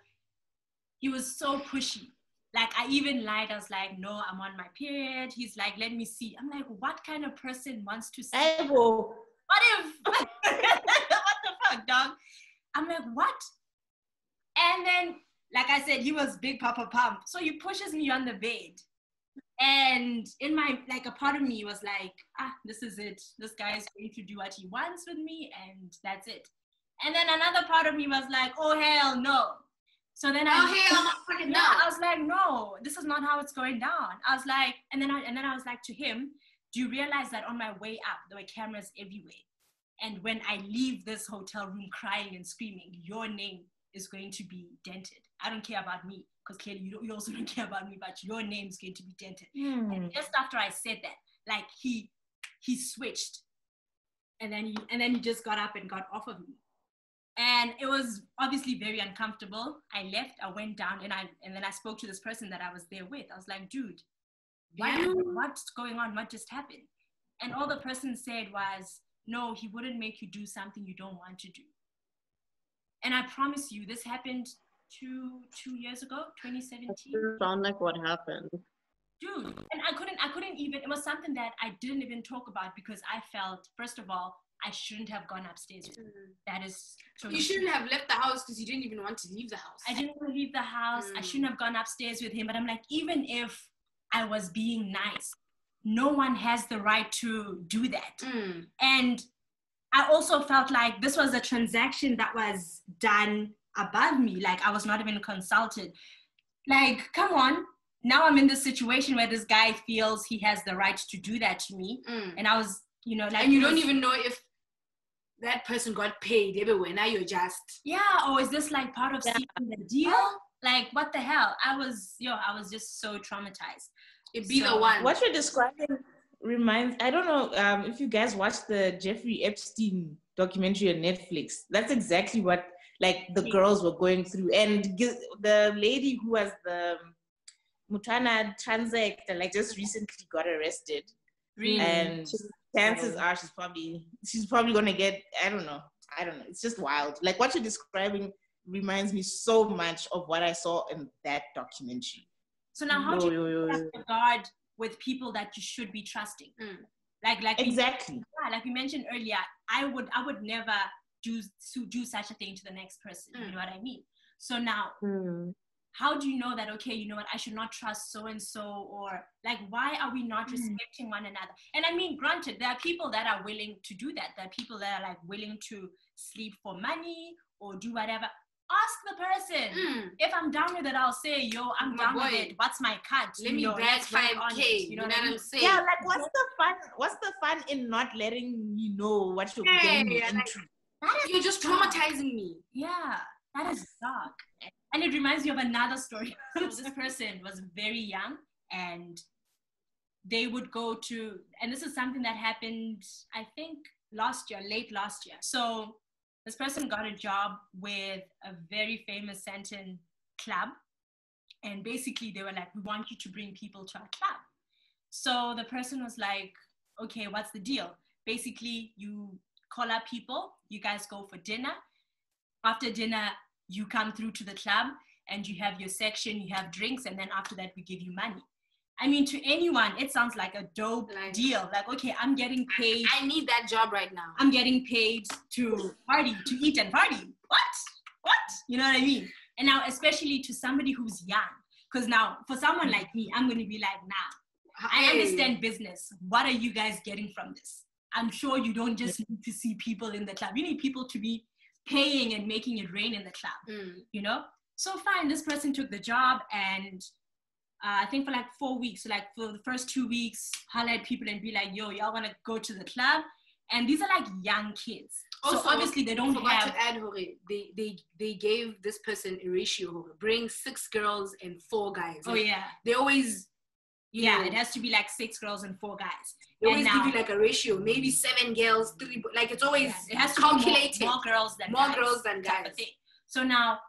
pushy. Like, I even lied. I was like, no, I'm on my period. He's like, let me see. I'm like, what kind of person wants to see? What the fuck, dog? I'm like, what? And then, like I said, he was big Papa Pump. So he pushes me on the bed. And in my, like, a part of me was like, this is it. This guy is going to do what he wants with me, and that's it. And then another part of me was like, oh, hell no. So then I was like, no, this is not how it's going down. I was like, and then I was like to him, do you realize that on my way up, there were cameras everywhere? And when I leave this hotel room crying and screaming, your name is going to be dented. I don't care about me, because clearly you also don't care about me, but your name is going to be dented. And just after I said that, like he switched, and then he just got up and got off of me. And it was obviously very uncomfortable. I left, I went down, and then I spoke to this person that I was there with. I was like, dude, what's going on? What just happened? And all the person said was, no, he wouldn't make you do something you don't want to do. And I promise you, this happened two years ago, 2017. Sound like what happened. Dude, and I couldn't even, it was something that I didn't even talk about, because I felt, first of all, I shouldn't have gone upstairs with him. That is totally You shouldn't have left the house because you didn't even want to leave the house. I didn't want to leave the house. I shouldn't have gone upstairs with him. But I'm like, even if I was being nice, no one has the right to do that. And I also felt like this was a transaction that was done above me. Like, I was not even consulted. Like, come on. Now I'm in this situation where this guy feels he has the right to do that to me. And I was, like... And you don't even know if that person got paid everywhere. Now you're just... Yeah, or is this like part of seeing the deal? Like, what the hell? I was just so traumatized. It'd be the one. What you're describing reminds... I don't know if you guys watched the Jeffrey Epstein documentary on Netflix. That's exactly what, like, the girls were going through. And the lady who was the Mutana transactor, like, just recently got arrested. Really? And chances are she's probably gonna get, I don't know. It's just wild. Like, what you're describing reminds me so much of what I saw in that documentary. So now how do you guard with people that you should be trusting? Like exactly. Like we mentioned earlier, I would never do such a thing to the next person. You know what I mean? So now, how do you know that, okay, you know what, I should not trust so-and-so, or like, why are we not respecting one another? And I mean, granted, there are people that are willing to do that. There are people that are like willing to sleep for money or do whatever. Ask the person. If I'm down with it, I'll say, yo, I'm down with it. What's my cut? Let me bag 5K. You know what I'm saying? Yeah, like what's the fun in not letting me know what you're getting into? You're just traumatizing me. Yeah, that is dark. And it reminds me of another story. So this person was very young, and they would go to, and this is something that happened, I think, late last year. So this person got a job with a very famous Santon club. And basically they were like, we want you to bring people to our club. So the person was like, okay, what's the deal? Basically, you call up people, you guys go for dinner. After dinner, you come through to the club and you have your section, you have drinks, and then after that, we give you money. I mean, to anyone, it sounds like a dope deal. Like, okay, I'm getting paid. I need that job right now. I'm getting paid to party, to eat and party. What? You know what I mean? And now, especially to somebody who's young, because now for someone like me, I'm going to be like, nah, I understand business. What are you guys getting from this? I'm sure you don't just need to see people in the club. You need people to be paying and making it rain in the club, you know? So fine, this person took the job, and I think for like 4 weeks, so like for the first 2 weeks, highlight people and be like, yo, y'all want to go to the club? And these are like young kids. Also, so obviously they don't have... to add, they gave this person a ratio, bring 6 girls and 4 guys. Oh, yeah. They always... Yeah, it has to be like 6 girls and 4 guys. They always give you like a ratio, maybe 7 girls, 3, like it's always it has to calculated. Be more girls than guys. So now,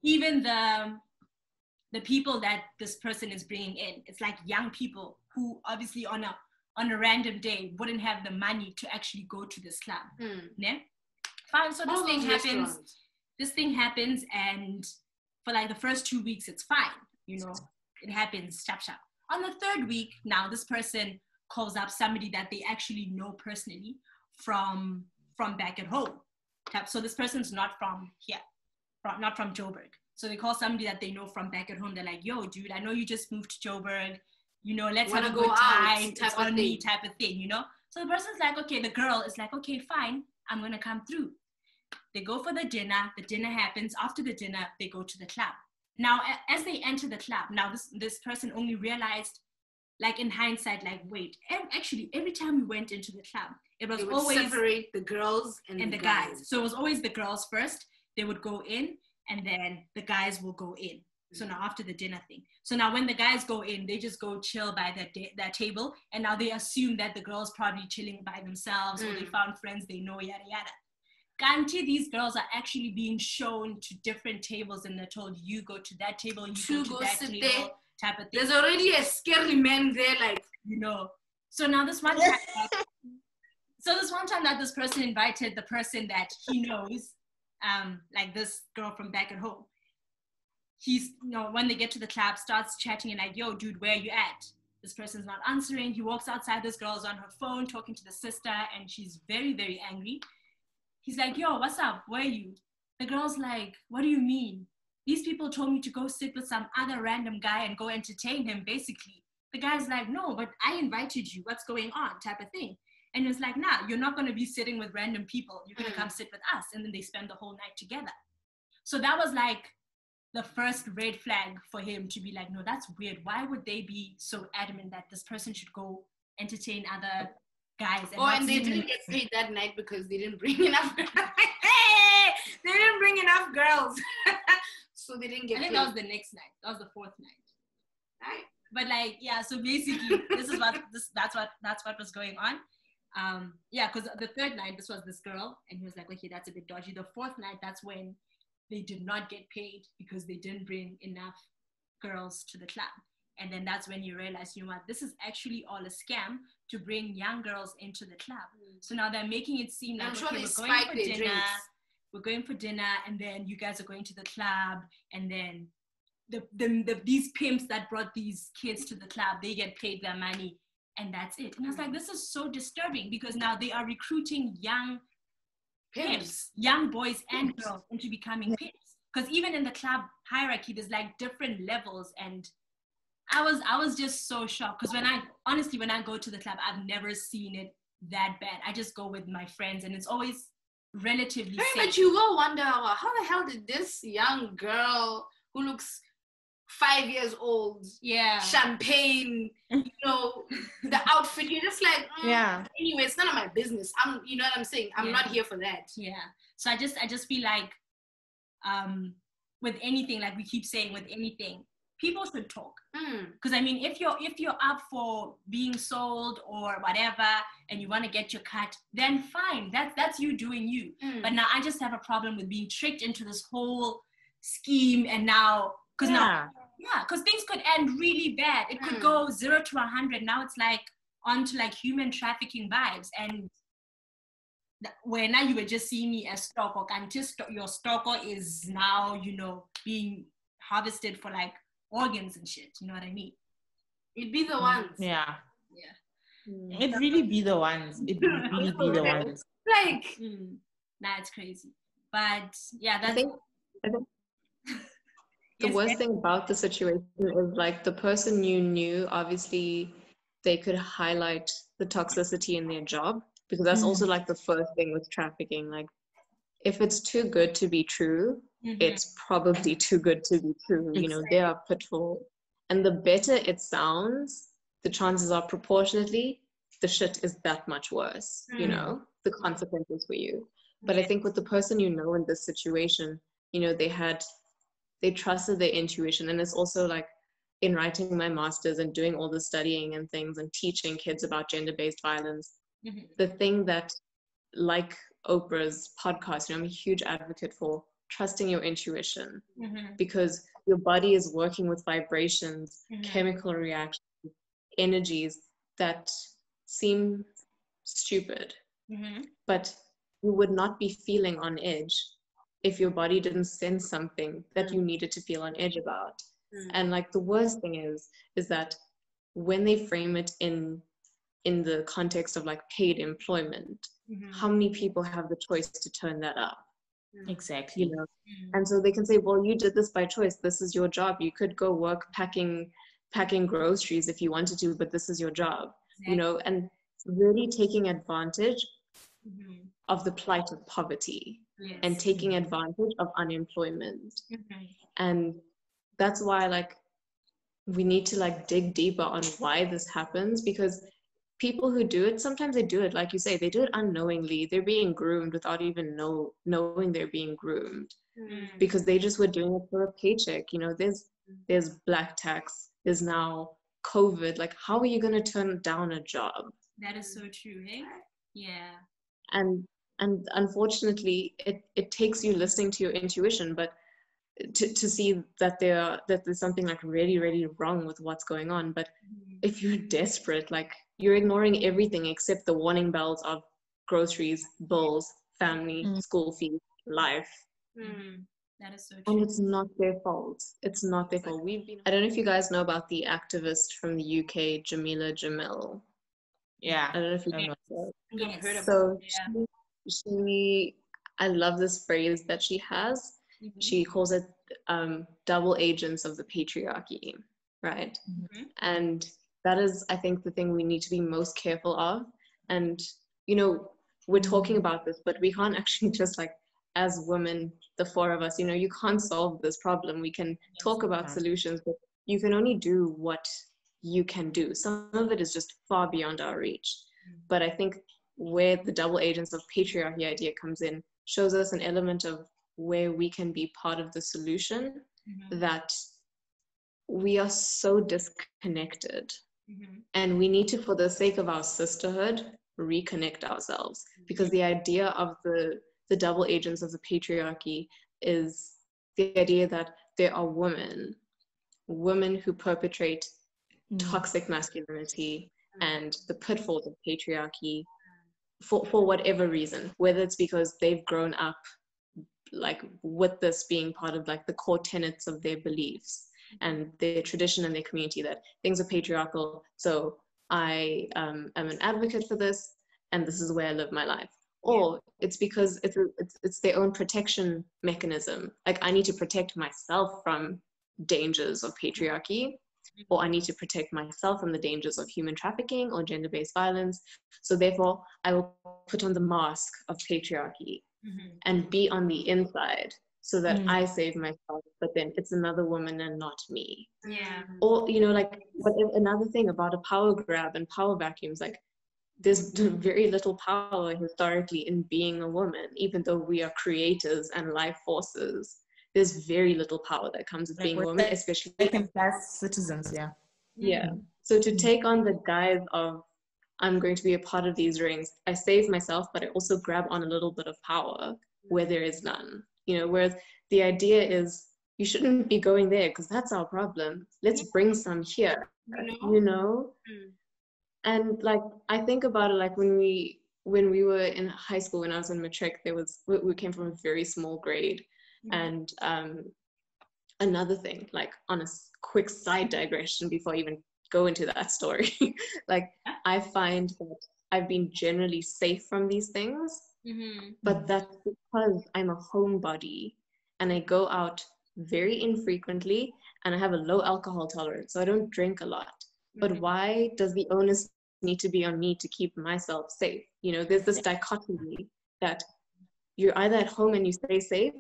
even the people that this person is bringing in, it's like young people who obviously on a random day wouldn't have the money to actually go to this club. Yeah? Fine, so this thing happens, and for like the first 2 weeks, it's fine. You know, it happens, chap. On the 3rd week, now this person calls up somebody that they actually know personally from back at home. So this person's not from here, not from Joburg. So they call somebody that they know from back at home. They're like, yo, dude, I know you just moved to Joburg. You know, let's have a good time. It's on me type of thing, you know? So the person's like, okay, the girl is like, okay, fine, I'm going to come through. They go for the dinner happens. After the dinner, they go to the club. Now, as they enter the club, now this person only realized, like in hindsight, like, wait, actually, every time we went into the club, it was always separate the girls and the guys. So it was always the girls first. They would go in, and then the guys will go in. So now after the dinner thing. So now when the guys go in, they just go chill by that table. And now they assume that the girls probably chilling by themselves or they found friends they know, yada, yada. Guarantee these girls are actually being shown to different tables, and they're told, you go to that table, you go to that table, there. Type of thing. There's already a scary man there, like, you know. So now this one time, that this person invited the person that he knows, like this girl from back at home. He's, you know, when they get to the club, starts chatting and like, yo, dude, where are you at? This person's not answering. He walks outside. This girl's on her phone talking to the sister, and she's very, very angry. He's like, yo, what's up? Where are you? The girl's like, what do you mean? These people told me to go sit with some other random guy and go entertain him, basically. The guy's like, no, but I invited you. What's going on? Type of thing. And it's like, nah, you're not going to be sitting with random people. You're going to come sit with us. And then they spend the whole night together. So that was like the first red flag for him to be like, no, that's weird. Why would they be so adamant that this person should go entertain other guys? And they didn't get paid that night because they didn't bring enough. They didn't bring enough girls. So they didn't get paid. I think that was the next night. That was the 4th night. Right. But like, yeah, so basically that's what was going on. Yeah, because the 3rd night, this was this girl, and he was like, okay, that's a bit dodgy. The 4th night, that's when they did not get paid because they didn't bring enough girls to the club. And then that's when you realize, you know what, this is actually all a scam to bring young girls into the club. So now they're making it seem like, okay, we're going for dinner, we're going for dinner, and then you guys are going to the club, and then these pimps that brought these kids to the club, they get paid their money, and that's it. And I was like, this is so disturbing, because now they are recruiting young pimps, young boys and girls, into becoming pimps. Because even in the club hierarchy, there's like different levels, and I was just so shocked, because when I go to the club, I've never seen it that bad. I just go with my friends, and it's always relatively safe. But you will wonder, how the hell did this young girl who looks 5 years old, champagne, the outfit, you're just like, anyway, it's none of my business. You know what I'm saying? I'm not here for that. Yeah. So I just feel like, with anything, like we keep saying, with anything, people should talk. Because I mean, if you're up for being sold or whatever, and you want to get your cut, then fine. That's you doing you. But now I just have a problem with being tricked into this whole scheme, and now because things could end really bad. It could go 0 to 100. Now it's like on to like human trafficking vibes, and where now you were just seeing me as stock, or until your stalker is now being harvested for like organs and shit. You know what I mean? It'd be the ones. Yeah. It'd really be the ones. It'd really be the ones. Like, nah, it's crazy. But yeah, that's. I think the worst thing about the situation is like the person you knew, obviously they could highlight the toxicity in their job, because that's also like the first thing with trafficking. Like, if it's too good to be true, it's probably too good to be true. There are pitfalls, and the better it sounds, the chances are proportionately the shit is that much worse. The consequences for you. But I think with the person in this situation, they trusted their intuition. And it's also like, in writing my master's and doing all the studying and things and teaching kids about gender-based violence, the thing that, like Oprah's podcast, I'm a huge advocate for trusting your intuition, because your body is working with vibrations, chemical reactions, energies that seem stupid, but you would not be feeling on edge if your body didn't sense something that you needed to feel on edge about. And like, the worst thing is that when they frame it in the context of like paid employment, how many people have the choice to turn that up? Exactly. And so they can say, well, you did this by choice. This is your job. You could go work packing groceries if you wanted to, but this is your job. And really taking advantage of the plight of poverty, and taking advantage of unemployment. And that's why, like, we need to like dig deeper on why this happens, because people who do it, sometimes they do it, like you say, they do it unknowingly. They're being groomed without even knowing they're being groomed, because they just were doing it for a paycheck. There's black tax, there's now COVID. Like, how are you going to turn down a job? That is so true, eh? Yeah. And unfortunately, it takes you listening to your intuition, but to see that there's something like really, really wrong with what's going on. But if you're desperate, like, you're ignoring everything except the warning bells of groceries, bills, family, school fees, life. That is so true. And it's not their fault. It's not their fault. I don't know if you guys know about the activist from the UK, Jamila Jamil. Yeah. I don't know if you know that. Yes. Heard about So she, I love this phrase that she has. She calls it double agents of the patriarchy, right? And that is, I think, the thing we need to be most careful of. And, we're talking about this, but we can't actually just, like, as women, the four of us, you can't solve this problem. We can talk about solutions, but you can only do what you can do. Some of it is just far beyond our reach. But I think where the double agents of patriarchy idea comes in, shows us an element of where we can be part of the solution, that we are so disconnected, and we need to, for the sake of our sisterhood, reconnect ourselves, because the idea of the double agents of the patriarchy is the idea that there are women who perpetrate toxic masculinity and the pitfalls of patriarchy for whatever reason, whether it's because they've grown up like with this being part of like the core tenets of their beliefs and their tradition and their community, that things are patriarchal, so I am an advocate for this, and this is where I live my life. Or it's because it's their own protection mechanism. Like, I need to protect myself from dangers of patriarchy, or I need to protect myself from the dangers of human trafficking or gender-based violence. So therefore, I will put on the mask of patriarchy and be on the inside so that I save myself, but then it's another woman and not me. Yeah. Or, you know, like, but another thing about a power grab and power vacuums, like, there's very little power historically in being a woman, even though we are creators and life forces. There's very little power that comes with being a woman, especially second-class citizens. Yeah. So to take on the guise of, I'm going to be a part of these rings, I save myself, but I also grab on a little bit of power where there is none. You know, whereas the idea is, you shouldn't be going there because that's our problem. Let's bring some here, you know? And like, I think about it, like when we were in high school, when I was in matric, we came from a very small grade. And another thing, like on a quick side digression before I even go into that story, like I find that I've been generally safe from these things, but that's because I'm a homebody and I go out very infrequently and I have a low alcohol tolerance, so I don't drink a lot. But why does the onus need to be on me to keep myself safe? You know, there's this dichotomy that you're either at home and you stay safe,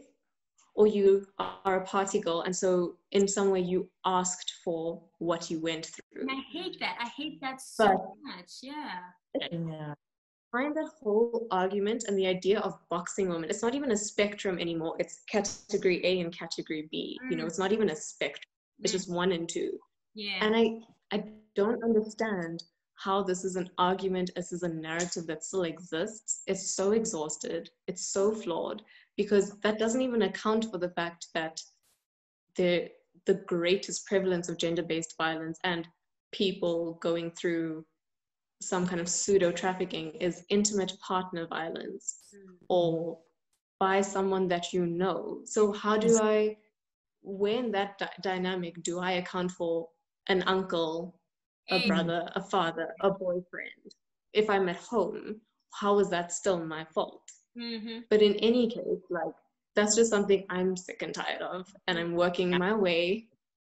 or you are a party girl, and so in some way you asked for what you went through. And I hate that so much. Yeah. I find that whole argument and the idea of boxing women, it's not even a spectrum anymore. It's category A and category B. You know, it's not even a spectrum. It's just 1 and 2. Yeah. And I don't understand how this is an argument, this is a narrative that still exists. It's so exhausted. It's so flawed, because that doesn't even account for the fact that the greatest prevalence of gender-based violence and people going through some kind of pseudo trafficking is intimate partner violence or by someone that you know. So how do I, when that dynamic, do I account for an uncle, a brother, a father, a boyfriend? If I'm at home, how is that still my fault? But in any case, like, that's just something I'm sick and tired of, and I'm working my way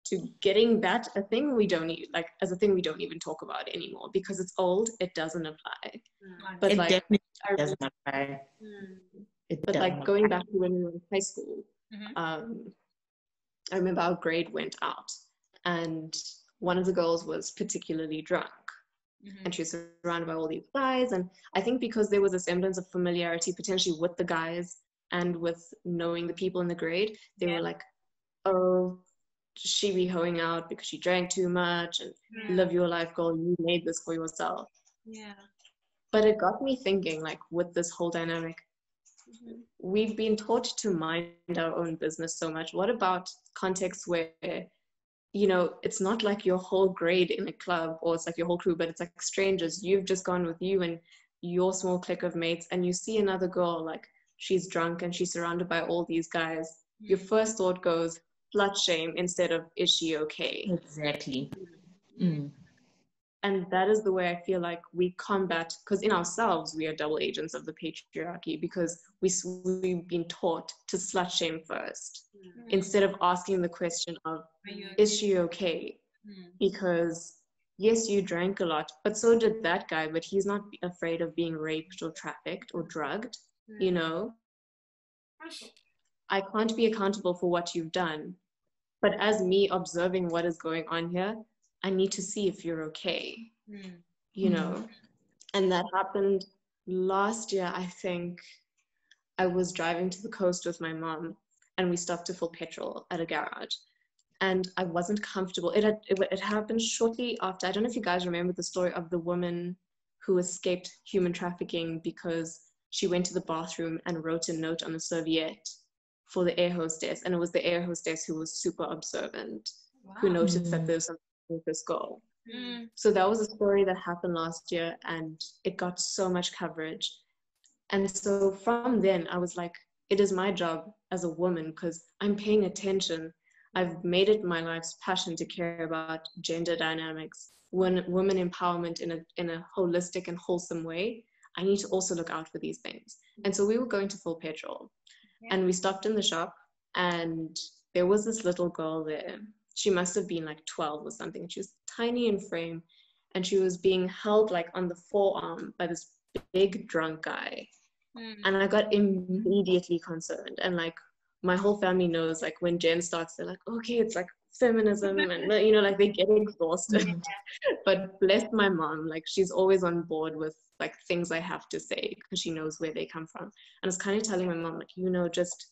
to getting that a thing we don't need, like, as a thing we don't even talk about anymore, because it's old, it doesn't apply. But it like, definitely doesn't apply. But like, going back to when we were in high school, I remember our grade went out, and one of the girls was particularly drunk. And she was surrounded by all these guys, and I think because there was a semblance of familiarity potentially with the guys and with knowing the people in the grade, they were like, oh, she be hoeing out because she drank too much, and live your life, girl, you made this for yourself. But it got me thinking, like, with this whole dynamic, we've been taught to mind our own business so much. What about contexts where, you know, it's not like your whole grade in a club, or it's like your whole crew, but it's like strangers. You've just gone with you and your small clique of mates, and you see another girl, like, she's drunk and she's surrounded by all these guys. Your first thought goes, slut shame, instead of, is she okay? Exactly. And that is the way I feel like we combat, because in ourselves, we are double agents of the patriarchy, because we've been taught to slut shame first, instead of asking the question of, is she okay? Because yes, you drank a lot, but so did that guy, but he's not afraid of being raped or trafficked or drugged, you know? I can't be accountable for what you've done, but as me observing what is going on here, I need to see if you're okay, you know? And that happened last year. I think I was driving to the coast with my mom, and we stopped to fill petrol at a garage, and I wasn't comfortable. It happened shortly after. I don't know if you guys remember the story of the woman who escaped human trafficking because she went to the bathroom and wrote a note on a serviette for the air hostess, and it was the air hostess who was super observant, who noticed that there's something with this girl. So that was a story that happened last year, and it got so much coverage. And so from then I was like, it is my job as a woman, because I'm paying attention. I've made it my life's passion to care about gender dynamics, women empowerment in a holistic and wholesome way. I need to also look out for these things. And so we were going to full petrol, and we stopped in the shop, and there was this little girl there. She must have been like 12 or something. She was tiny in frame, and she was being held like on the forearm by this big drunk guy. And I got immediately concerned. And like my whole family knows, like when Jen starts, they're like, okay, it's like feminism, and you know, like they get exhausted. But bless my mom, like she's always on board with like things I have to say, because she knows where they come from. And I was kind of telling my mom, like, you know, just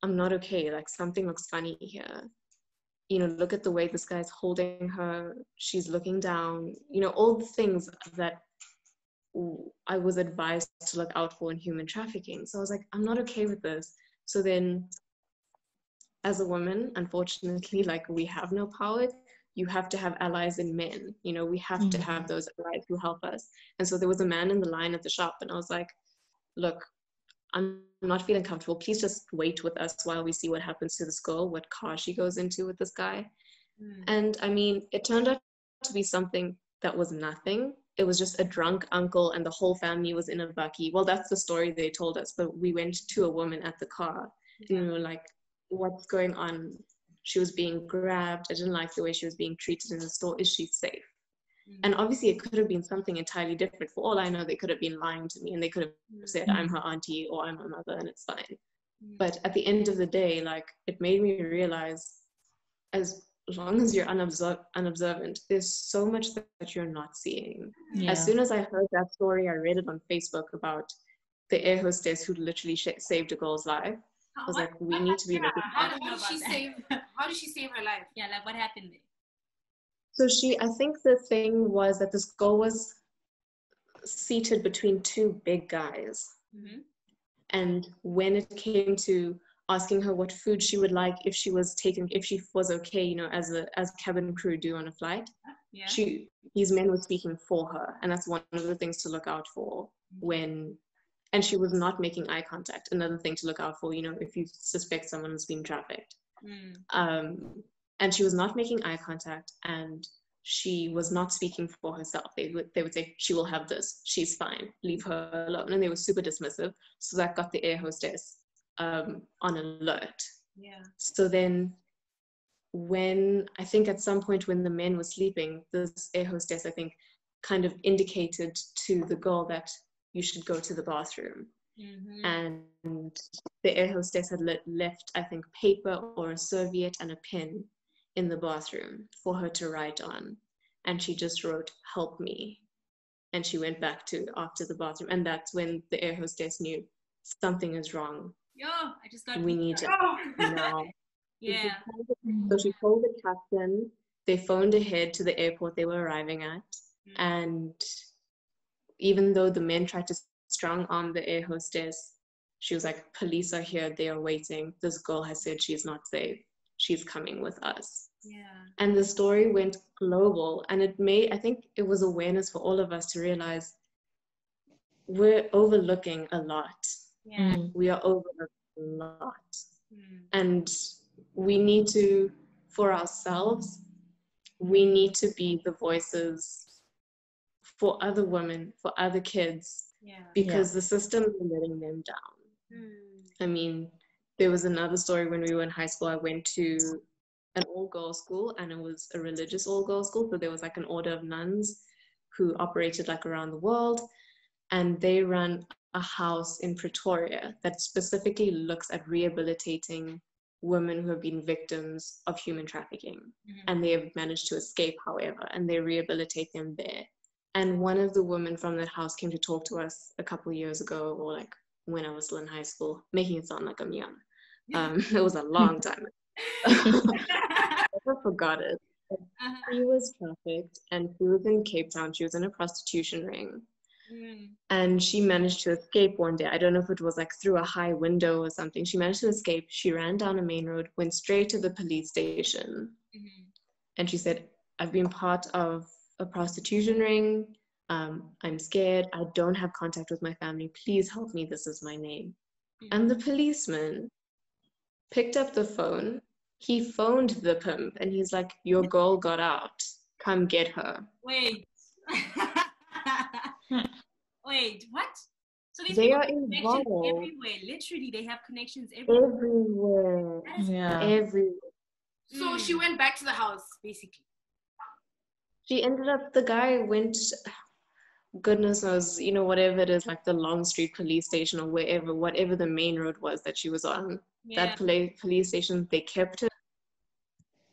I'm not okay, like something looks funny here. You know, look at the way this guy's holding her, she's looking down, you know, all the things that I was advised to look out for in human trafficking. So I was like, I'm not okay with this. So then as a woman, unfortunately, like we have no power. You have to have allies in men. You know, we have to have those allies who help us. And so there was a man in the line at the shop, and I was like, look, I'm not feeling comfortable. Please just wait with us while we see what happens to this girl, what car she goes into with this guy. And I mean, it turned out to be something that was nothing. It was just a drunk uncle, and the whole family was in a bucky. Well, that's the story they told us, but we went to a woman at the car, and we were like, what's going on? She was being grabbed. I didn't like the way she was being treated in the store. Is she safe? And obviously it could have been something entirely different. For all I know, they could have been lying to me, and they could have said, I'm her auntie or I'm her mother, and it's fine. But at the end of the day, like, it made me realize, as long as you're unobservant, there's so much that you're not seeing. As soon as I heard that story, I read it on Facebook about the air hostess who literally saved a girl's life. I was like, we need to be looking how did she save her life? Yeah, like what happened there? So I think the thing was that this girl was seated between two big guys. And when it came to asking her what food she would like, if she was okay, you know, as cabin crew do on a flight, these men were speaking for her. And that's one of the things to look out for and she was not making eye contact. Another thing to look out for, you know, if you suspect someone has been trafficked. And she was not making eye contact, and she was not speaking for herself. They would say, she will have this, she's fine, leave her alone. And they were super dismissive. So that got the air hostess on alert. So then when, I think at some point when the men were sleeping, this air hostess, I think, kind of indicated to the girl that you should go to the bathroom. And the air hostess had left, I think, paper or a serviette and a pen in the bathroom for her to write on. And she just wrote, help me. And she went back to after the bathroom. And that's when the air hostess knew something is wrong. I just got we need to now. So she told the captain. They phoned ahead to the airport they were arriving at. And even though the men tried to strong arm the air hostess, she was like, police are here, they are waiting. This girl has said she's not safe. She's coming with us. And the story went global, and I think it was awareness for all of us to realize we're overlooking a lot. We are overlooking a lot. And we need to, for ourselves, we need to be the voices for other women, for other kids, because the system is letting them down. I mean, there was another story when we were in high school. I went to an all-girls school, and it was a religious all-girls school. So there was like an order of nuns who operated like around the world, and they run a house in Pretoria that specifically looks at rehabilitating women who have been victims of human trafficking. And they have managed to escape, however, and they rehabilitate them there. And one of the women from that house came to talk to us a couple of years ago, or like when I was still in high school, making it sound like I'm young. It was a long time. I forgot it. She was trafficked, and she was in Cape Town. She was in a prostitution ring. And she managed to escape one day. I don't know if it was like through a high window or something. She managed to escape. She ran down a main road, went straight to the police station. And she said, I've been part of a prostitution ring. I'm scared. I don't have contact with my family. Please help me. This is my name. And the policeman picked up the phone. He phoned the pimp and he's like, your girl got out. Come get her. Wait. Wait, what? So these They people are have connections involved everywhere. Literally, they have connections everywhere. everywhere. Yeah. Everywhere. So she went back to the house, basically. She ended up, the guy went, goodness knows, you know, whatever it is, like the Long Street police station or wherever, whatever the main road was that she was on. Yeah. That police station, they kept her.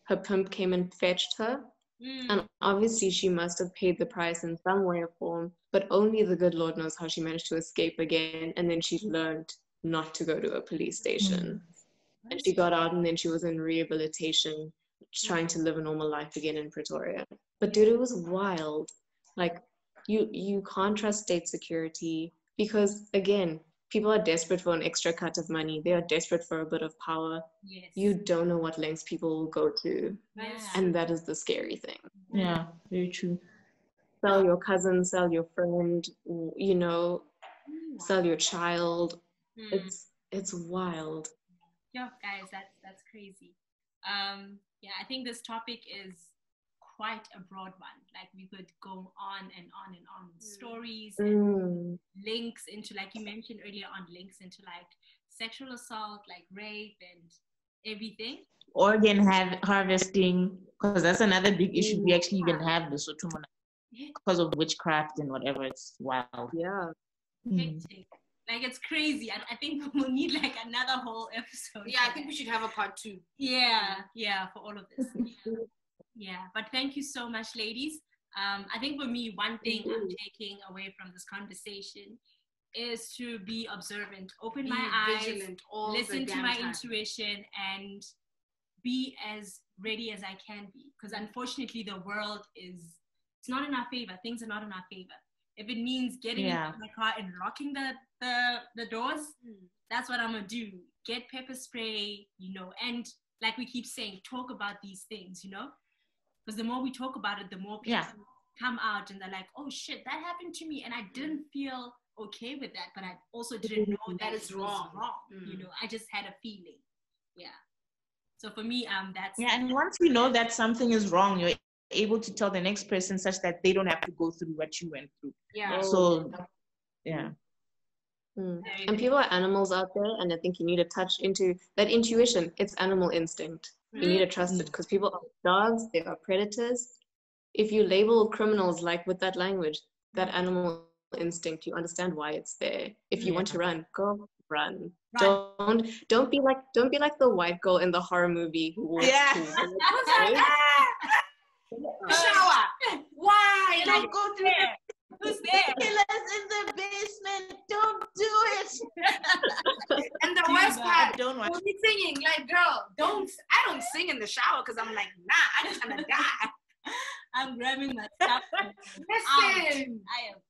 Her pimp came and fetched her. And obviously she must have paid the price in some way or form, but only the good Lord knows how she managed to escape again. And then she learned not to go to a police station. And she got out and then she was in rehabilitation, trying to live a normal life again in Pretoria. But dude, it was wild. Like, you can't trust state security because, again, people are desperate for an extra cut of money. They are desperate for a bit of power. Yes. You don't know what lengths people will go to. Yes. And that is the scary thing. Yeah, very true. Sell your cousin, sell your friend, you know, sell your child. It's wild. Yeah, guys, that's crazy. Yeah, I think this topic is quite a broad one. Like, we could go on and on and on with stories and links into, like you mentioned earlier on, links into like sexual assault, like rape and everything. Organ harvesting, because that's another big issue. We actually even have this because of witchcraft and whatever. It's wild. Yeah. Hectic. Like, it's crazy. I think we'll need like another whole episode. Yeah, I think we should have a part 2. Yeah, for all of this. Yeah, but thank you so much, ladies. I think for me, one thing I'm taking away from this conversation is to be observant, open my eyes, vigilant, listen to my intuition, and be as ready as I can be. Because unfortunately, the world it's not in our favor. Things are not in our favor. If it means getting into my car and locking the doors, that's what I'm gonna do. Get pepper spray, you know, and like we keep saying, talk about these things, you know, because the more we talk about it, the more people come out and they're like, oh shit, that happened to me, and I didn't feel okay with that, but I also didn't know that it's wrong. You know, I just had a feeling. Yeah. So for me, that's and once you know that something is wrong, you're able to tell the next person such that they don't have to go through what you went through. Yeah. So yeah. And people are animals out there, and I think you need to touch into that intuition. It's animal instinct. You need to trust it, because people are dogs, they are predators. If you label criminals like with that language, that animal instinct, you understand why it's there. If you want to run, go run. Don't be like the white girl in the horror movie who walks shower. Why? Don't go through there. Who's there? Killers in the basement. Don't do it. And the worst part, don't want we'll be singing like, girl, I don't sing in the shower because I'm like, nah, I'm trying to die. I'm grabbing my stuff. Listen,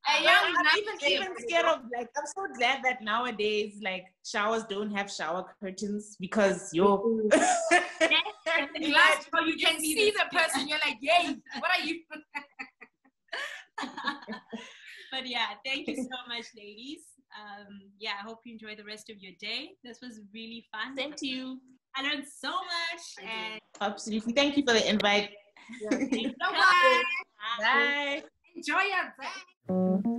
I'm even scared of, like, I'm so glad that nowadays, like, showers don't have shower curtains, because you're glass, you can see the person. You're like, yay, what are you? But yeah, thank you so much, ladies. Yeah, I hope you enjoy the rest of your day. This was really fun. Same to you. I learned so much. And Absolutely. Thank you for the invite. Bye. Bye. Enjoy your day.